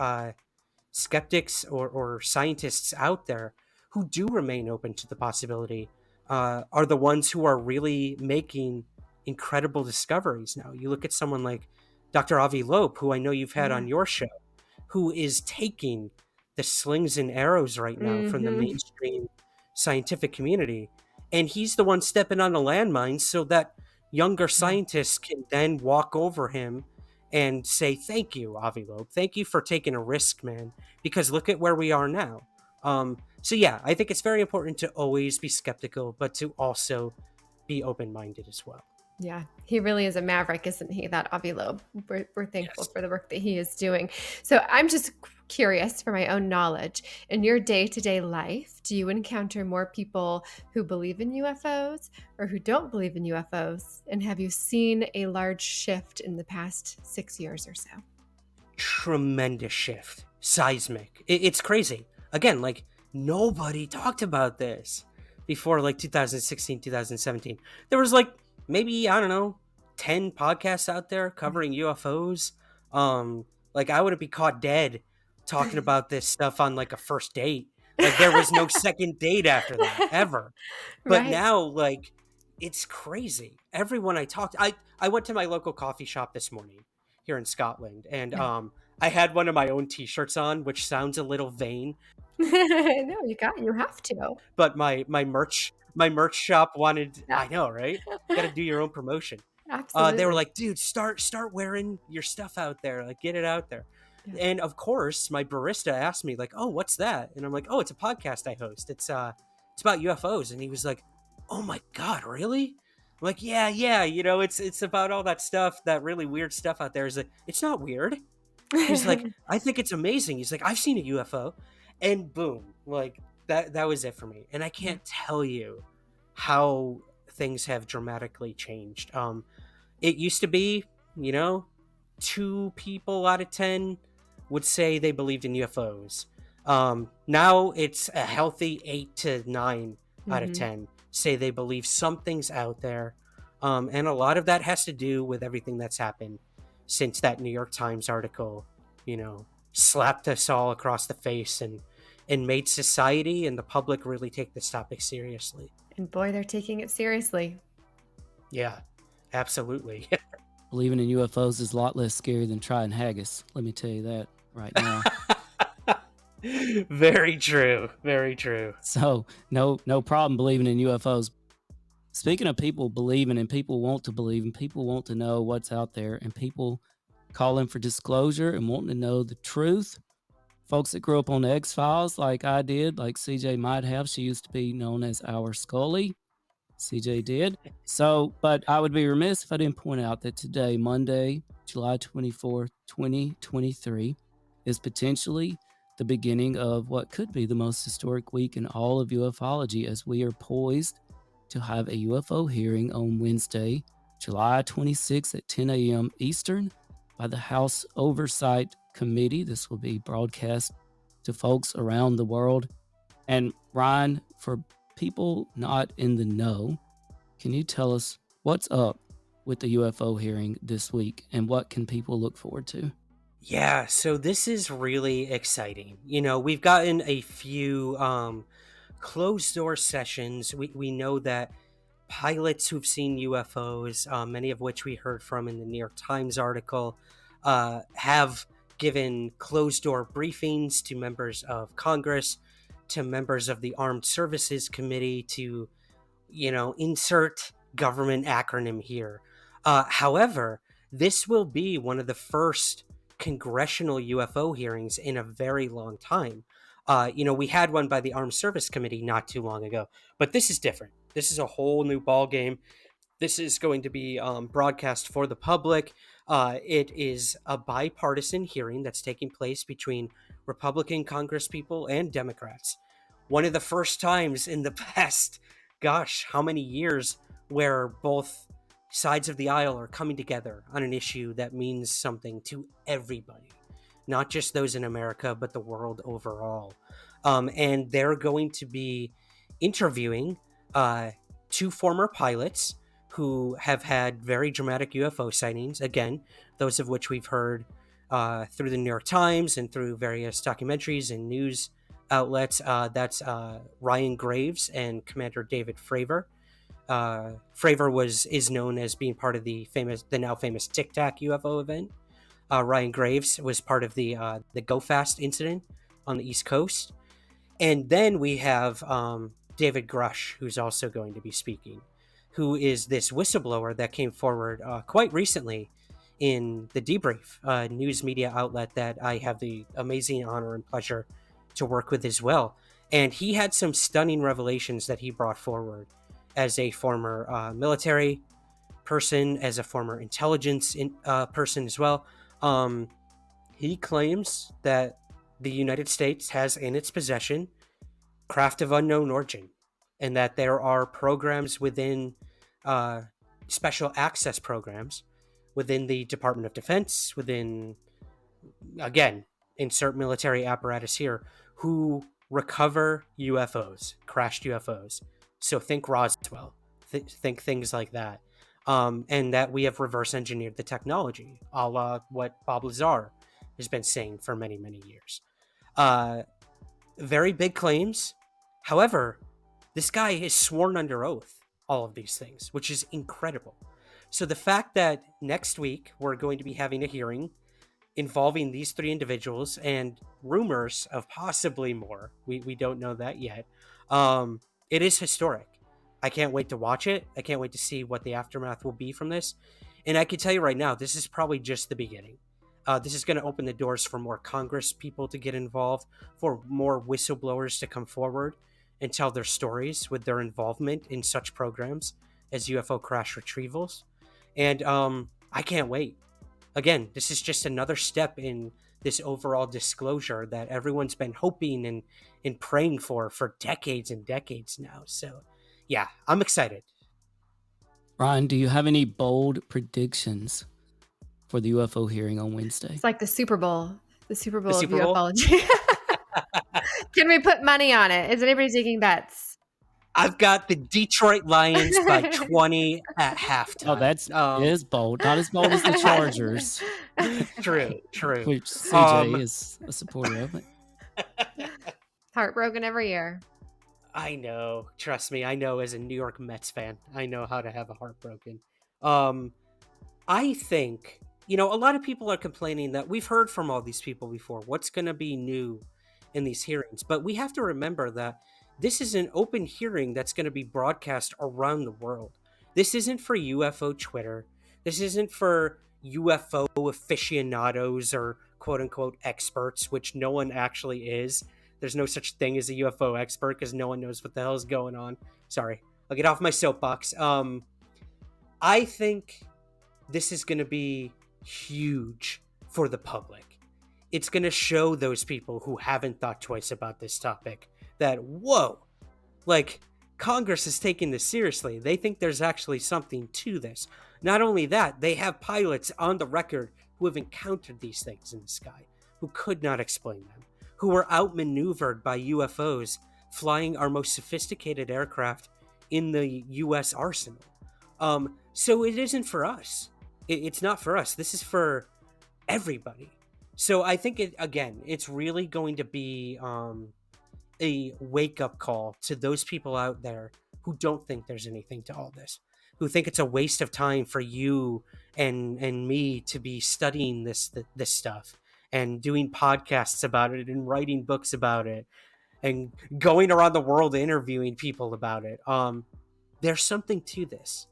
skeptics or scientists out there who do remain open to the possibility are the ones who are really making incredible discoveries now. You look at someone like Dr. Avi Loeb, who I know you've had on your show, who is taking the slings and arrows right now from the mainstream scientific community. And he's the one stepping on the landmines so that younger scientists can then walk over him and say, thank you, Avi Loeb. Thank you for taking a risk, man, because look at where we are now. So yeah, I think it's very important to always be skeptical, but to also be open-minded as well. Yeah, he really is a maverick, isn't he? That Avi Loeb. We're thankful for the work that he is doing. So I'm just curious for my own knowledge. In your day-to-day life, do you encounter more people who believe in UFOs or who don't believe in UFOs? And have you seen a large shift in the past 6 years or so? Tremendous shift. Seismic. It's crazy. Again, like, nobody talked about this before, like, 2016, 2017. There was, like, maybe, I don't know, 10 podcasts out there covering UFOs. Like, I wouldn't be caught dead talking about this stuff on, like, a first date. Like, there was no second date after that, ever. But now, like, it's crazy. Everyone I talked, I went to my local coffee shop this morning here in Scotland, and Yeah. I had one of my own T-shirts on, which sounds a little vain, No, you have to. but my merch shop wanted. Yeah. I know, right? Got to do your own promotion. They were Absolutely. like, dude, start wearing your stuff out there, like get it out there. Yeah. And of course, my barista asked me like, "Oh, what's that?" And I'm like, "Oh, it's a podcast I host. It's about UFOs." And he was like, "Oh my god, really?" I'm like, "Yeah, yeah. You know, it's about all that stuff, that really weird stuff out there." He's like, "It's not weird." He's like, "I think it's amazing." He's like, "I've seen a UFO," and boom, like that was it for me. And I can't tell you how things have dramatically changed. It used to be, you know, 2 people out of 10 would say they believed in UFOs. Now it's a healthy 8 to 9 out of Mhm. 10 say they believe something's out there. And a lot of that has to do with everything that's happened since that New York Times article, you know, slapped us all across the face and made society and the public really take this topic seriously. And boy, they're taking it seriously. Yeah, absolutely. Believing in UFOs is a lot less scary than trying haggis. Let me tell you that right now. Very true. Very true. So no problem believing in UFOs. Speaking of people believing and people want to believe and people want to know what's out there and people calling for disclosure and wanting to know the truth. Folks that grew up on the X-Files like I did, like CJ might have. She used to be known as our Scully. CJ did. So, but I would be remiss if I didn't point out that today, Monday, July 24th, 2023, is potentially the beginning of what could be the most historic week in all of UFOlogy, as we are poised to have a UFO hearing on Wednesday, July 26th at 10 a.m. Eastern by the House Oversight Committee. This will be broadcast to folks around the world. And Ryan, for people not in the know, can you tell us what's up with the UFO hearing this week and what can people look forward to? Yeah, so this is really exciting. You know, we've gotten a few closed door sessions. We know that pilots who've seen UFOs, many of which we heard from in the New York Times article, have given closed door briefings to members of Congress, to members of the Armed Services Committee, to, you know, insert government acronym here. However, this will be one of the first congressional UFO hearings in a very long time. You know, we had one by the Armed Service Committee not too long ago, but this is different. This is a whole new ball game. This is going to be broadcast for the public. It is a bipartisan hearing that's taking place between Republican Congresspeople and Democrats. One of the first times in the past, gosh, how many years, where both sides of the aisle are coming together on an issue that means something to everybody, not just those in America, but the world overall. And they're going to be interviewing 2 former pilots who have had very dramatic UFO sightings, again, those of which we've heard through the New York Times and through various documentaries and news outlets. That's Ryan Graves and Commander David Fravor. Fravor is known as being part of the now famous Tic Tac UFO event. Ryan Graves was part of the Go Fast incident on the East Coast. And then we have David Grush, who's also going to be speaking, who is this whistleblower that came forward quite recently in the Debrief, news media outlet that I have the amazing honor and pleasure to work with as well. And he had some stunning revelations that he brought forward as a former military person, as a former intelligence person as well. He claims that the United States has in its possession craft of unknown origin, and that there are programs within special access programs within the Department of Defense, within, again, insert military apparatus here, who recover UFOs, crashed UFOs. So think Roswell, think things like that. And that we have reverse engineered the technology, a la what Bob Lazar has been saying for many, many years. Very big claims. However, this guy is sworn under oath all of these things, which is incredible. So the fact that next week we're going to be having a hearing involving these three individuals and rumors of possibly more, we don't know that yet. It is historic. I can't wait to watch it. I can't wait to see what the aftermath will be from this. And I can tell you right now, this is probably just the beginning. This is going to open the doors for more Congress people to get involved, for more whistleblowers to come forward and tell their stories with their involvement in such programs as UFO crash retrievals. And I can't wait. Again, this is just another step in this overall disclosure that everyone's been hoping and praying for decades and decades now. So, yeah, I'm excited. Ryan, do you have any bold predictions for the UFO hearing on Wednesday? It's like the Super Bowl. The Super Bowl Super Bowl? of ufology. Can we put money on it? Is anybody taking bets? I've got the Detroit Lions by 20 at halftime. Oh, that's is bold. Not as bold as the Chargers. True. Which CJ is a supporter of it. Heartbroken every year. I know. Trust me. I know as a New York Mets fan, I know how to have a heart broken. I think, a lot of people are complaining that we've heard from all these people before. What's going to be new in these hearings? But we have to remember that this is an open hearing that's going to be broadcast around the world. This isn't for UFO Twitter. This isn't for UFO aficionados or quote-unquote experts, which no one actually is. There's no such thing as a UFO expert because no one knows what the hell is going on. Sorry, I'll get off my soapbox. I think this is going to be huge for the public. It's going to show those people who haven't thought twice about this topic that, whoa, like Congress is taking this seriously. They think there's actually something to this. Not only that, they have pilots on the record who have encountered these things in the sky, who could not explain them, who were outmaneuvered by UFOs flying our most sophisticated aircraft in the U.S. arsenal. So it isn't for us. It's not for us. This is for everybody. So I think, it's really going to be a wake-up call to those people out there who don't think there's anything to all this, who think it's a waste of time for you and me to be studying this stuff and doing podcasts about it and writing books about it and going around the world interviewing people about it. There's something to this.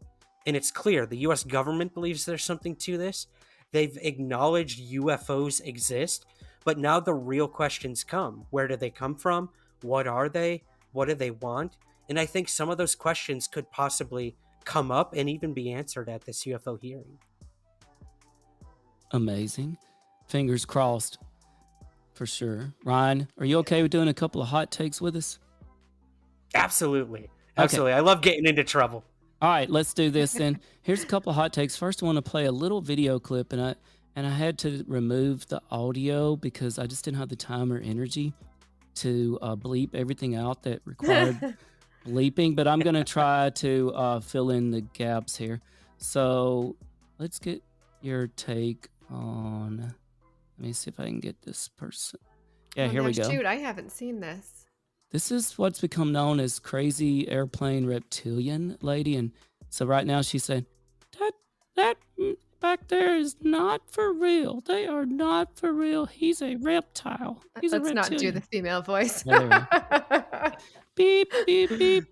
And it's clear the U.S. government believes there's something to this. They've acknowledged UFOs exist, but now the real questions come. Where do they come from? What are they? What do they want? And I think some of those questions could possibly come up and even be answered at this UFO hearing. Amazing. Fingers crossed for sure. Ryan, are you okay with doing a couple of hot takes with us? Absolutely. I love getting into trouble. All right, let's do this then. Here's a couple of hot takes. First, I want to play a little video clip, and I had to remove the audio because I just didn't have the time or energy to bleep everything out that required bleeping, but I'm going to try to fill in the gaps here. So let's get your take on, let me see if I can get this person. Yeah, here we go. Shoot, I haven't seen this. This is what's become known as crazy airplane reptilian lady. And so right now she's saying, that back there is not for real. They are not for real. He's a reptile. He's Let's a reptilian. not do the female voice. Beep, beep, beep.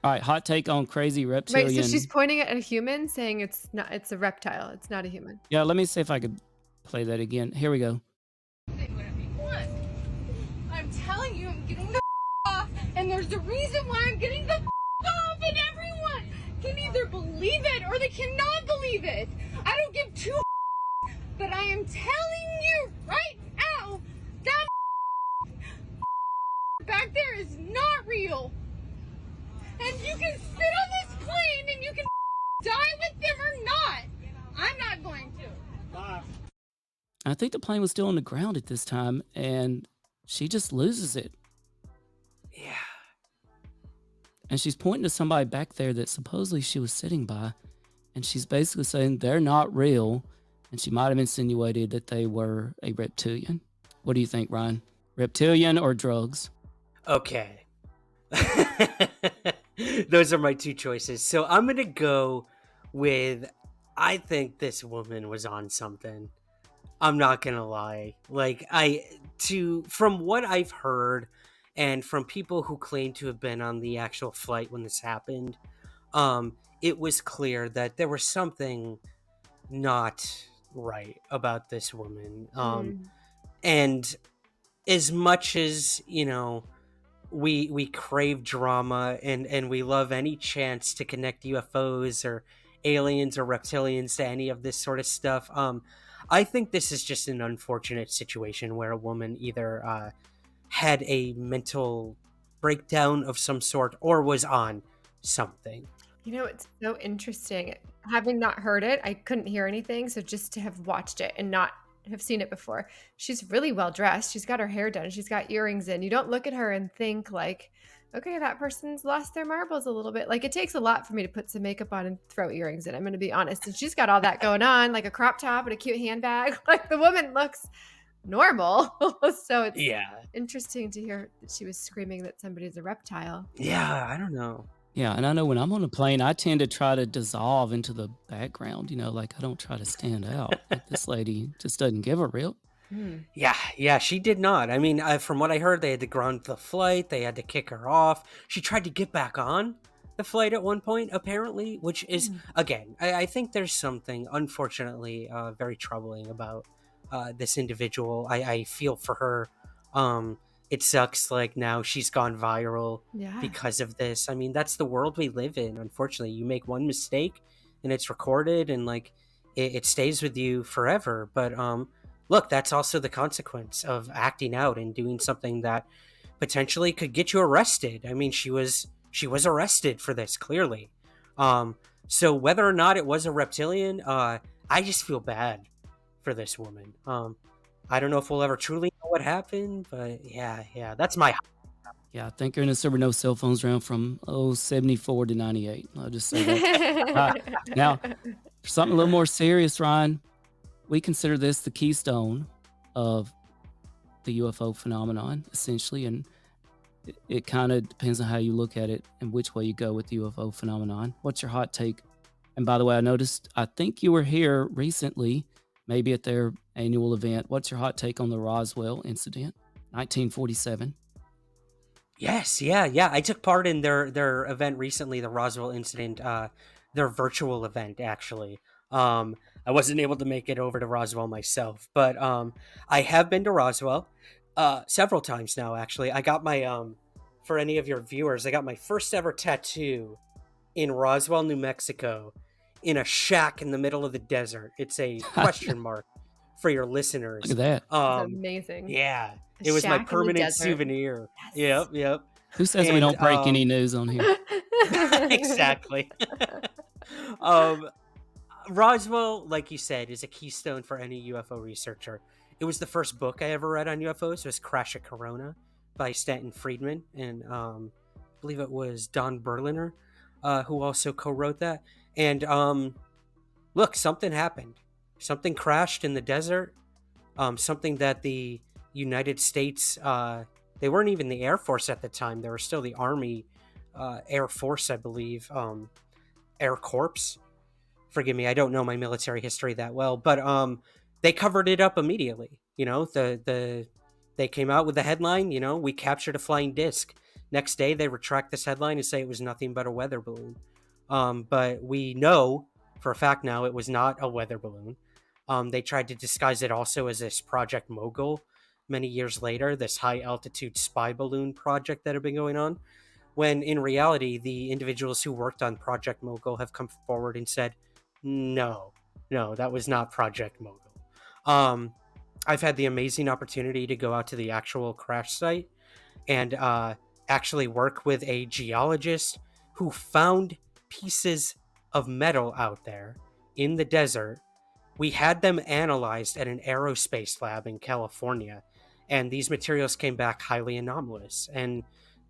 All right, hot take on crazy reptilian. Wait, so she's pointing at a human saying it's a reptile. It's not a human. Yeah, let me see if I could play that again. Here we go. I'm telling you, I'm getting the off, and there's a reason why I'm getting the off, and everyone can either believe it or they cannot believe it. I don't give two but I am telling you right now, that back there is not real. And you can sit on this plane and you can die with them or not. I'm not going to. Bye. I think the plane was still on the ground at this time, and she just loses it. Yeah. And she's pointing to somebody back there that supposedly she was sitting by, and she's basically saying they're not real, and she might have insinuated that they were a reptilian. What do you think, Ryan? Reptilian or drugs? Okay. Those are my two choices. So I'm gonna go with, I think this woman was on something. I'm not gonna lie. Like, from what I've heard and from people who claim to have been on the actual flight when this happened, it was clear that there was something not right about this woman. Mm. And as much as, we crave drama and we love any chance to connect UFOs or aliens or reptilians to any of this sort of stuff. I think this is just an unfortunate situation where a woman either had a mental breakdown of some sort or was on something. It's so interesting. Having not heard it, I couldn't hear anything. So just to have watched it and not have seen it before, she's really well dressed. She's got her hair done. She's got earrings in. You don't look at her and think like, okay, that person's lost their marbles a little bit. Like, it takes a lot for me to put some makeup on and throw earrings in. I'm going to be honest. And she's got all that going on, like a crop top and a cute handbag. Like, the woman looks normal. So it's interesting to hear that she was screaming that somebody's a reptile. Yeah, I don't know. Yeah, and I know when I'm on a plane, I tend to try to dissolve into the background, like I don't try to stand out. Like, this lady just doesn't give a rip. Yeah, she did not. I mean, from what I heard, they had to ground the flight. They had to kick her off. She tried to get back on the flight at one point, apparently, which is, again, I think there's something, unfortunately, very troubling about this individual. I feel for her. It sucks, like, now she's gone viral because of this. I mean, that's the world we live in, unfortunately. You make one mistake, and it's recorded, and, like, it stays with you forever. But, look, that's also the consequence of acting out and doing something that potentially could get you arrested. I mean, she was arrested for this, clearly. So whether or not it was a reptilian, I just feel bad for this woman. I don't know if we'll ever truly know what happened, but yeah, that's my... Yeah, I think there were no cell phones around from 74 to 98. I'll just say that. Now, for something a little more serious, Ryan, we consider this the keystone of the UFO phenomenon, essentially, and it kind of depends on how you look at it and which way you go with the UFO phenomenon. What's your hot take? And by the way, I think you were here recently, maybe at their annual event. What's your hot take on the Roswell incident, 1947? Yes, yeah. I took part in their event recently, the Roswell incident, their virtual event, actually. I wasn't able to make it over to Roswell myself, but I have been to Roswell several times now, actually. I got my, for any of your viewers, I got my first ever tattoo in Roswell, New Mexico, in a shack in the middle of the desert. It's a question mark for your listeners. Look at that. That's amazing. Yeah. It was my permanent souvenir. Yes. Yep. Who says we don't break any news on here? Exactly. Roswell, like you said, is a keystone for any UFO researcher. It was the first book I ever read on UFOs. It was Crash at Corona by Stanton Friedman, and I believe it was Don Berliner who also co-wrote that. And look, something happened. Something crashed in the desert. Something that the United States, they weren't even the Air Force at the time. They were still the Army Air Force, I believe. Air Corps. Forgive me, I don't know my military history that well, but they covered it up immediately. They came out with the headline, we captured a flying disc. Next day, they retract this headline and say it was nothing but a weather balloon. But we know for a fact now it was not a weather balloon. They tried to disguise it also as this Project Mogul many years later, this high altitude spy balloon project that had been going on, when in reality, the individuals who worked on Project Mogul have come forward and said, no, that was not Project Mogul. I've had the amazing opportunity to go out to the actual crash site and actually work with a geologist who found pieces of metal out there in the desert. We had them analyzed at an aerospace lab in California, and these materials came back highly anomalous. And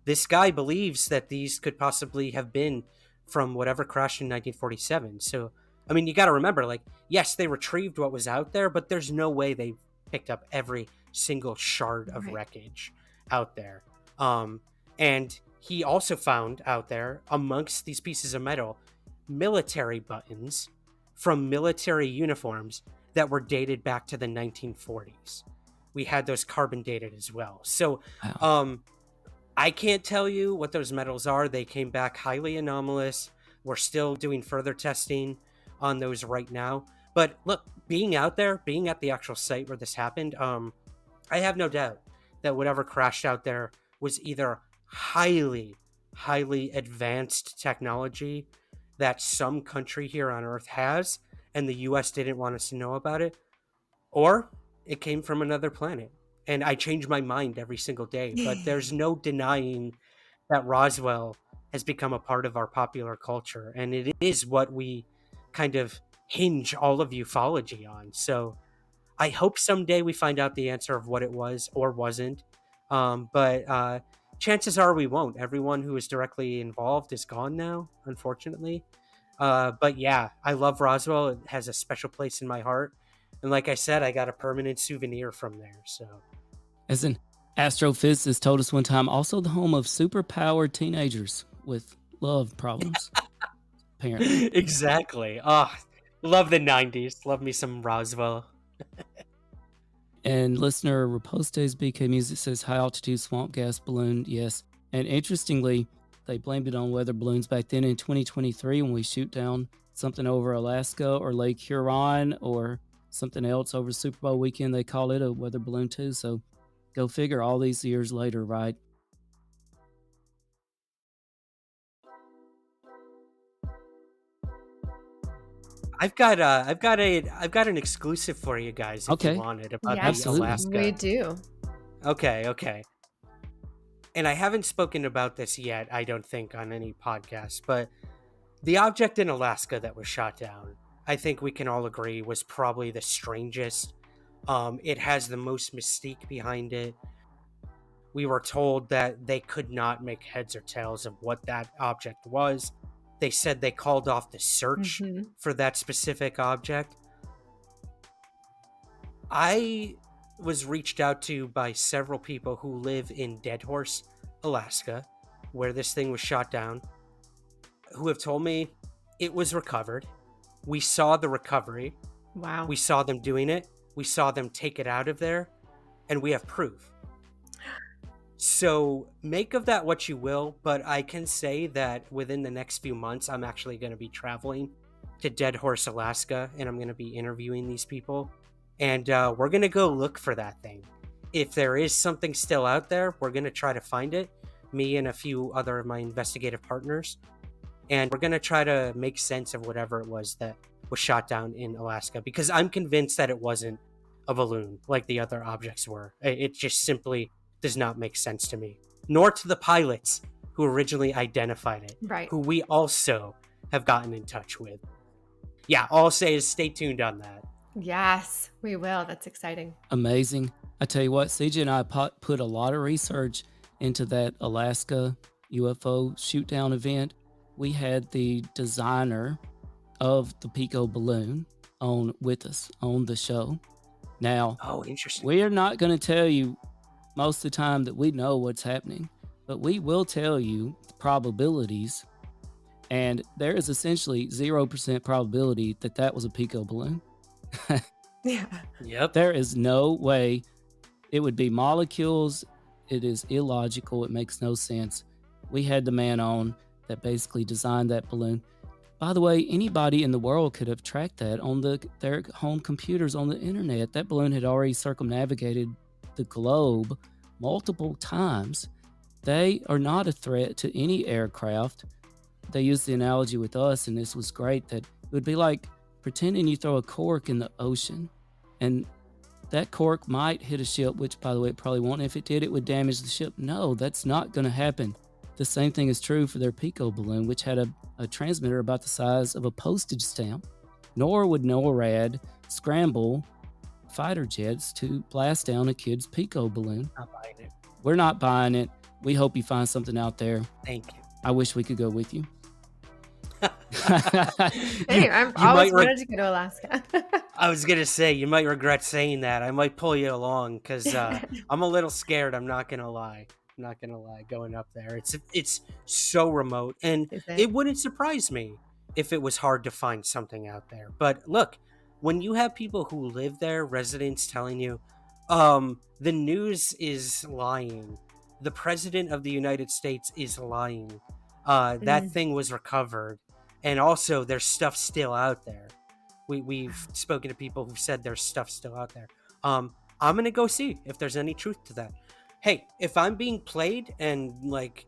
this guy believes that these could possibly have been from whatever crashed in 1947. So, I mean, you got to remember, like, yes, they retrieved what was out there, but there's no way they picked up every single shard of wreckage out there. And he also found out there amongst these pieces of metal military buttons from military uniforms that were dated back to the 1940s. We had those carbon dated as well. So Wow. I can't tell you what those metals are. They came back highly anomalous. We're still doing further testing on those right now. But look, being out there, being at the actual site where this happened, I have no doubt that whatever crashed out there was either highly, highly advanced technology that some country here on Earth has, and the US didn't want us to know about it, or it came from another planet. And I change my mind every single day, but there's no denying that Roswell has become a part of our popular culture, and it is what we kind of hinge all of ufology on. So I hope someday we find out the answer of what it was or wasn't. But chances are we won't. Everyone who is directly involved is gone now, unfortunately. But yeah, I love Roswell. It has a special place in my heart. And like I said, I got a permanent souvenir from there. So As an astrophysicist told us one time, also the home of superpowered teenagers with love problems, apparently. exactly. Love the 90s. Love me some Roswell. And listener Repostes BK Music says high altitude swamp gas balloon. Yes. And interestingly, they blamed it on weather balloons back then in 2023 when we shoot down something over Alaska or Lake Huron or something else over Super Bowl weekend. They call it a weather balloon too. So go figure all these years later, right? I've got an exclusive for you guys if Okay. you want it about Yes, the Absolutely. Alaska. we do. Okay. And I haven't spoken about this yet, I don't think, on any podcast, but the object in Alaska that was shot down, I think we can all agree was probably the strangest. It has the most mystique behind it. We were told that they could not make heads or tails of what that object was. They said they called off the search for that specific object. I was reached out to by several people who live in Deadhorse, Alaska, where this thing was shot down, who have told me it was recovered. We saw the recovery. Wow. We saw them doing it. We saw them take it out of there, and we have proof. So make of that what you will, but I can say that within the next few months, I'm actually going to be traveling to Deadhorse, Alaska, and I'm going to be interviewing these people. And we're going to go look for that thing. If there is something still out there, we're going to try to find it, me and a few other of my investigative partners. And we're going to try to make sense of whatever it was that was shot down in Alaska, because I'm convinced that it wasn't a balloon like the other objects were. It just simply does not make sense to me, nor to the pilots who originally identified it, Right. who we also have gotten in touch with. Yeah, all I'll say is stay tuned on that. Yes, we will. That's exciting. Amazing. I tell you what, CJ and I put a lot of research into that Alaska UFO shoot down event. We had the designer of the Pico balloon on with us on the show. Now, Oh, interesting. we are not going to tell you most of the time that we know what's happening, but we will tell you the probabilities. And there is essentially 0% probability that that was a Pico balloon. Yeah. Yep. There is no way it would be molecules. It is illogical. It makes no sense. We had the man on that basically designed that balloon. By the way, anybody in the world could have tracked that on their home computers on the internet. That balloon had already circumnavigated the globe multiple times. They are not a threat to any aircraft. They used the analogy with us, and this was great, that it would be like pretending you throw a cork in the ocean, and that cork might hit a ship, which, by the way, it probably won't. If it did, it would damage the ship. No, that's not going to happen. The same thing is true for their Pico balloon, which had a transmitter about the size of a postage stamp. Nor would NORAD scramble fighter jets to blast down a kid's Pico balloon. Not buying it. We're not buying it. We hope you find something out there. Thank you. I wish we could go with you. Hey, I've you always might wanted to go to Alaska. I was gonna say you might regret saying that. I might pull you along because I'm a little scared. I'm not gonna lie. I'm not gonna lie, going up there. It's so remote, and Is it wouldn't surprise me if it was hard to find something out there. But look, when you have people who live there, residents telling you, the news is lying, the president of the United States is lying, that thing was recovered, and also there's stuff still out there. We've spoken to people who've said there's stuff still out there. I'm gonna go see if there's any truth to that. Hey, if I'm being played and like,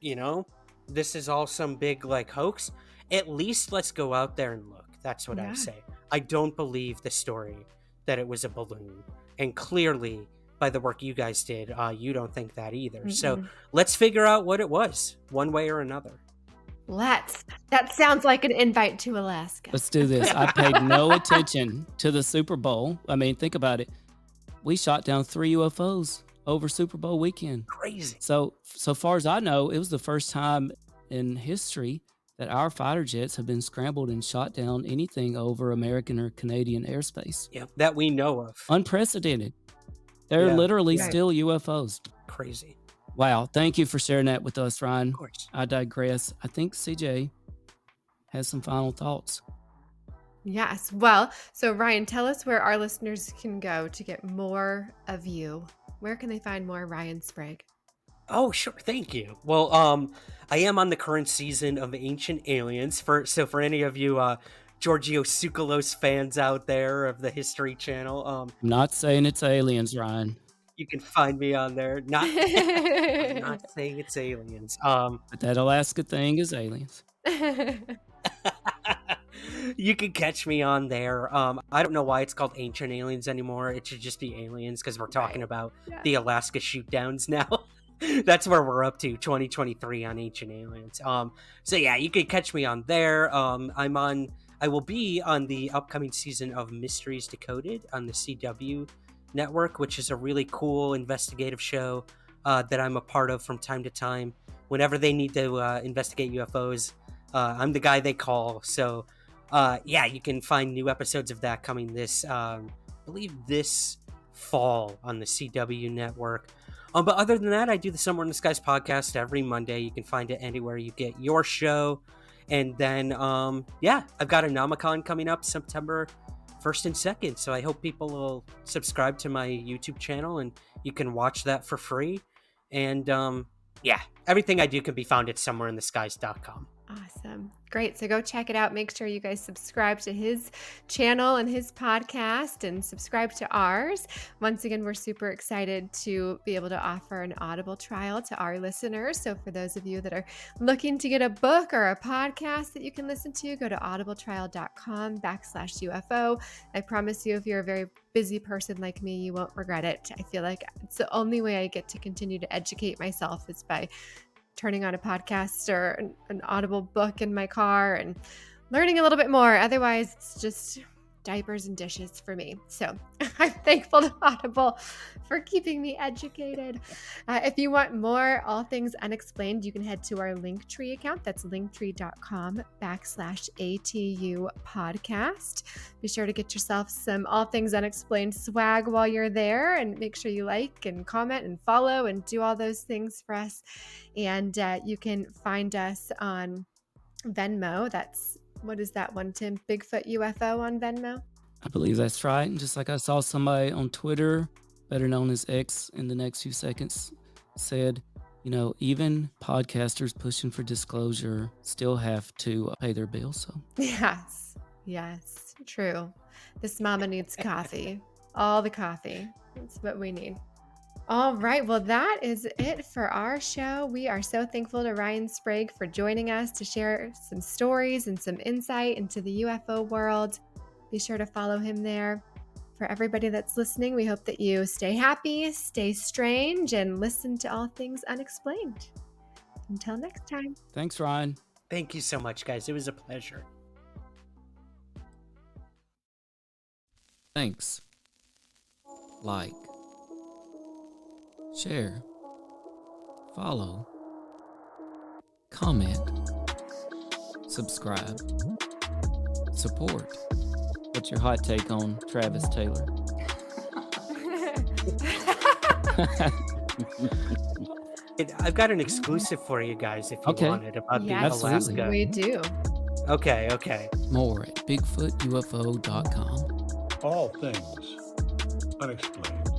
you know, this is all some big like hoax, at least let's go out there and look. That's what I Yeah. say. I don't believe the story that it was a balloon, and clearly by the work you guys did, you don't think that either. So let's figure out what it was, one way or another. That sounds like an invite to Alaska. Let's do this. I paid no attention to the Super Bowl. I mean, think about it. We shot down 3 UFOs over Super Bowl weekend. Crazy. So far as I know, it was the first time in history that our fighter jets have been scrambled and shot down anything over American or Canadian airspace. Yeah, that we know of. Unprecedented. They're Yeah. literally Right. still UFOs. Crazy. Wow. Thank you for sharing that with us, Ryan. Of course. I digress. I think CJ has some final thoughts. Yes. Well, so Ryan, tell us where our listeners can go to get more of you. Where can they find more Ryan Sprague? Oh, sure. Thank you. Well, I am on the current season of Ancient Aliens. For any of you Giorgio Tsoukalos fans out there of the History Channel, I'm not saying it's aliens, Ryan, you can find me on there. I'm not saying it's aliens. but that Alaska thing is aliens. You can catch me on there. I don't know why it's called Ancient Aliens anymore. It should just be Aliens because we're talking about the Alaska shoot-downs now. That's where we're up to, 2023 on Ancient Aliens. So yeah, you can catch me on there. I will be on the upcoming season of Mysteries Decoded on the CW network, which is a really cool investigative show that I'm a part of from time to time. Whenever they need to investigate UFOs, I'm the guy they call. So yeah, you can find new episodes of that coming this, I believe this fall on the CW network. But other than that, I do the Somewhere in the Skies podcast every Monday. You can find it anywhere you get your show. And then, yeah, I've got a Nomicon coming up September 1st and 2nd. So I hope people will subscribe to my YouTube channel and you can watch that for free. And yeah, everything I do can be found at somewhereintheskies.com. Awesome. Great. So go check it out. Make sure you guys subscribe to his channel and his podcast and subscribe to ours. Once again, we're super excited to be able to offer an Audible trial to our listeners. So for those of you that are looking to get a book or a podcast that you can listen to, go to audibletrial.com/UFO. I promise you, if you're a very busy person like me, you won't regret it. I feel like it's the only way I get to continue to educate myself is by turning on a podcast or an Audible book in my car and learning a little bit more. Otherwise, it's just diapers and dishes for me. So I'm thankful to Audible for keeping me educated. If you want more All Things Unexplained, you can head to our Linktree account. That's linktree.com/ATU podcast. Be sure to get yourself some All Things Unexplained swag while you're there, and make sure you like and comment and follow and do all those things for us. And you can find us on Venmo. What is that one, Tim? Bigfoot UFO on Venmo? I believe that's right. And just like I saw somebody on Twitter, better known as X, in the next few seconds, said, you know, even podcasters pushing for disclosure still have to pay their bills. So Yes, true. This mama needs coffee. All the coffee. That's what we need. All right. Well, that is it for our show. We are so thankful to Ryan Sprague for joining us to share some stories and some insight into the UFO world. Be sure to follow him there. For everybody that's listening, we hope that you stay happy, stay strange, and listen to All Things Unexplained. Until next time. thanks, Ryan. Thank you so much, guys. It was a pleasure. Thanks. Like, share, follow, comment, subscribe, support. What's your hot take on Travis Taylor? I've got an exclusive for you guys if you Okay. want it about Yes, the Absolutely. Alaska. we do. Okay. More at BigfootUFO.com. All things unexplained.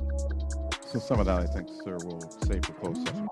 So some of that, I think, sir, we'll save for closed session.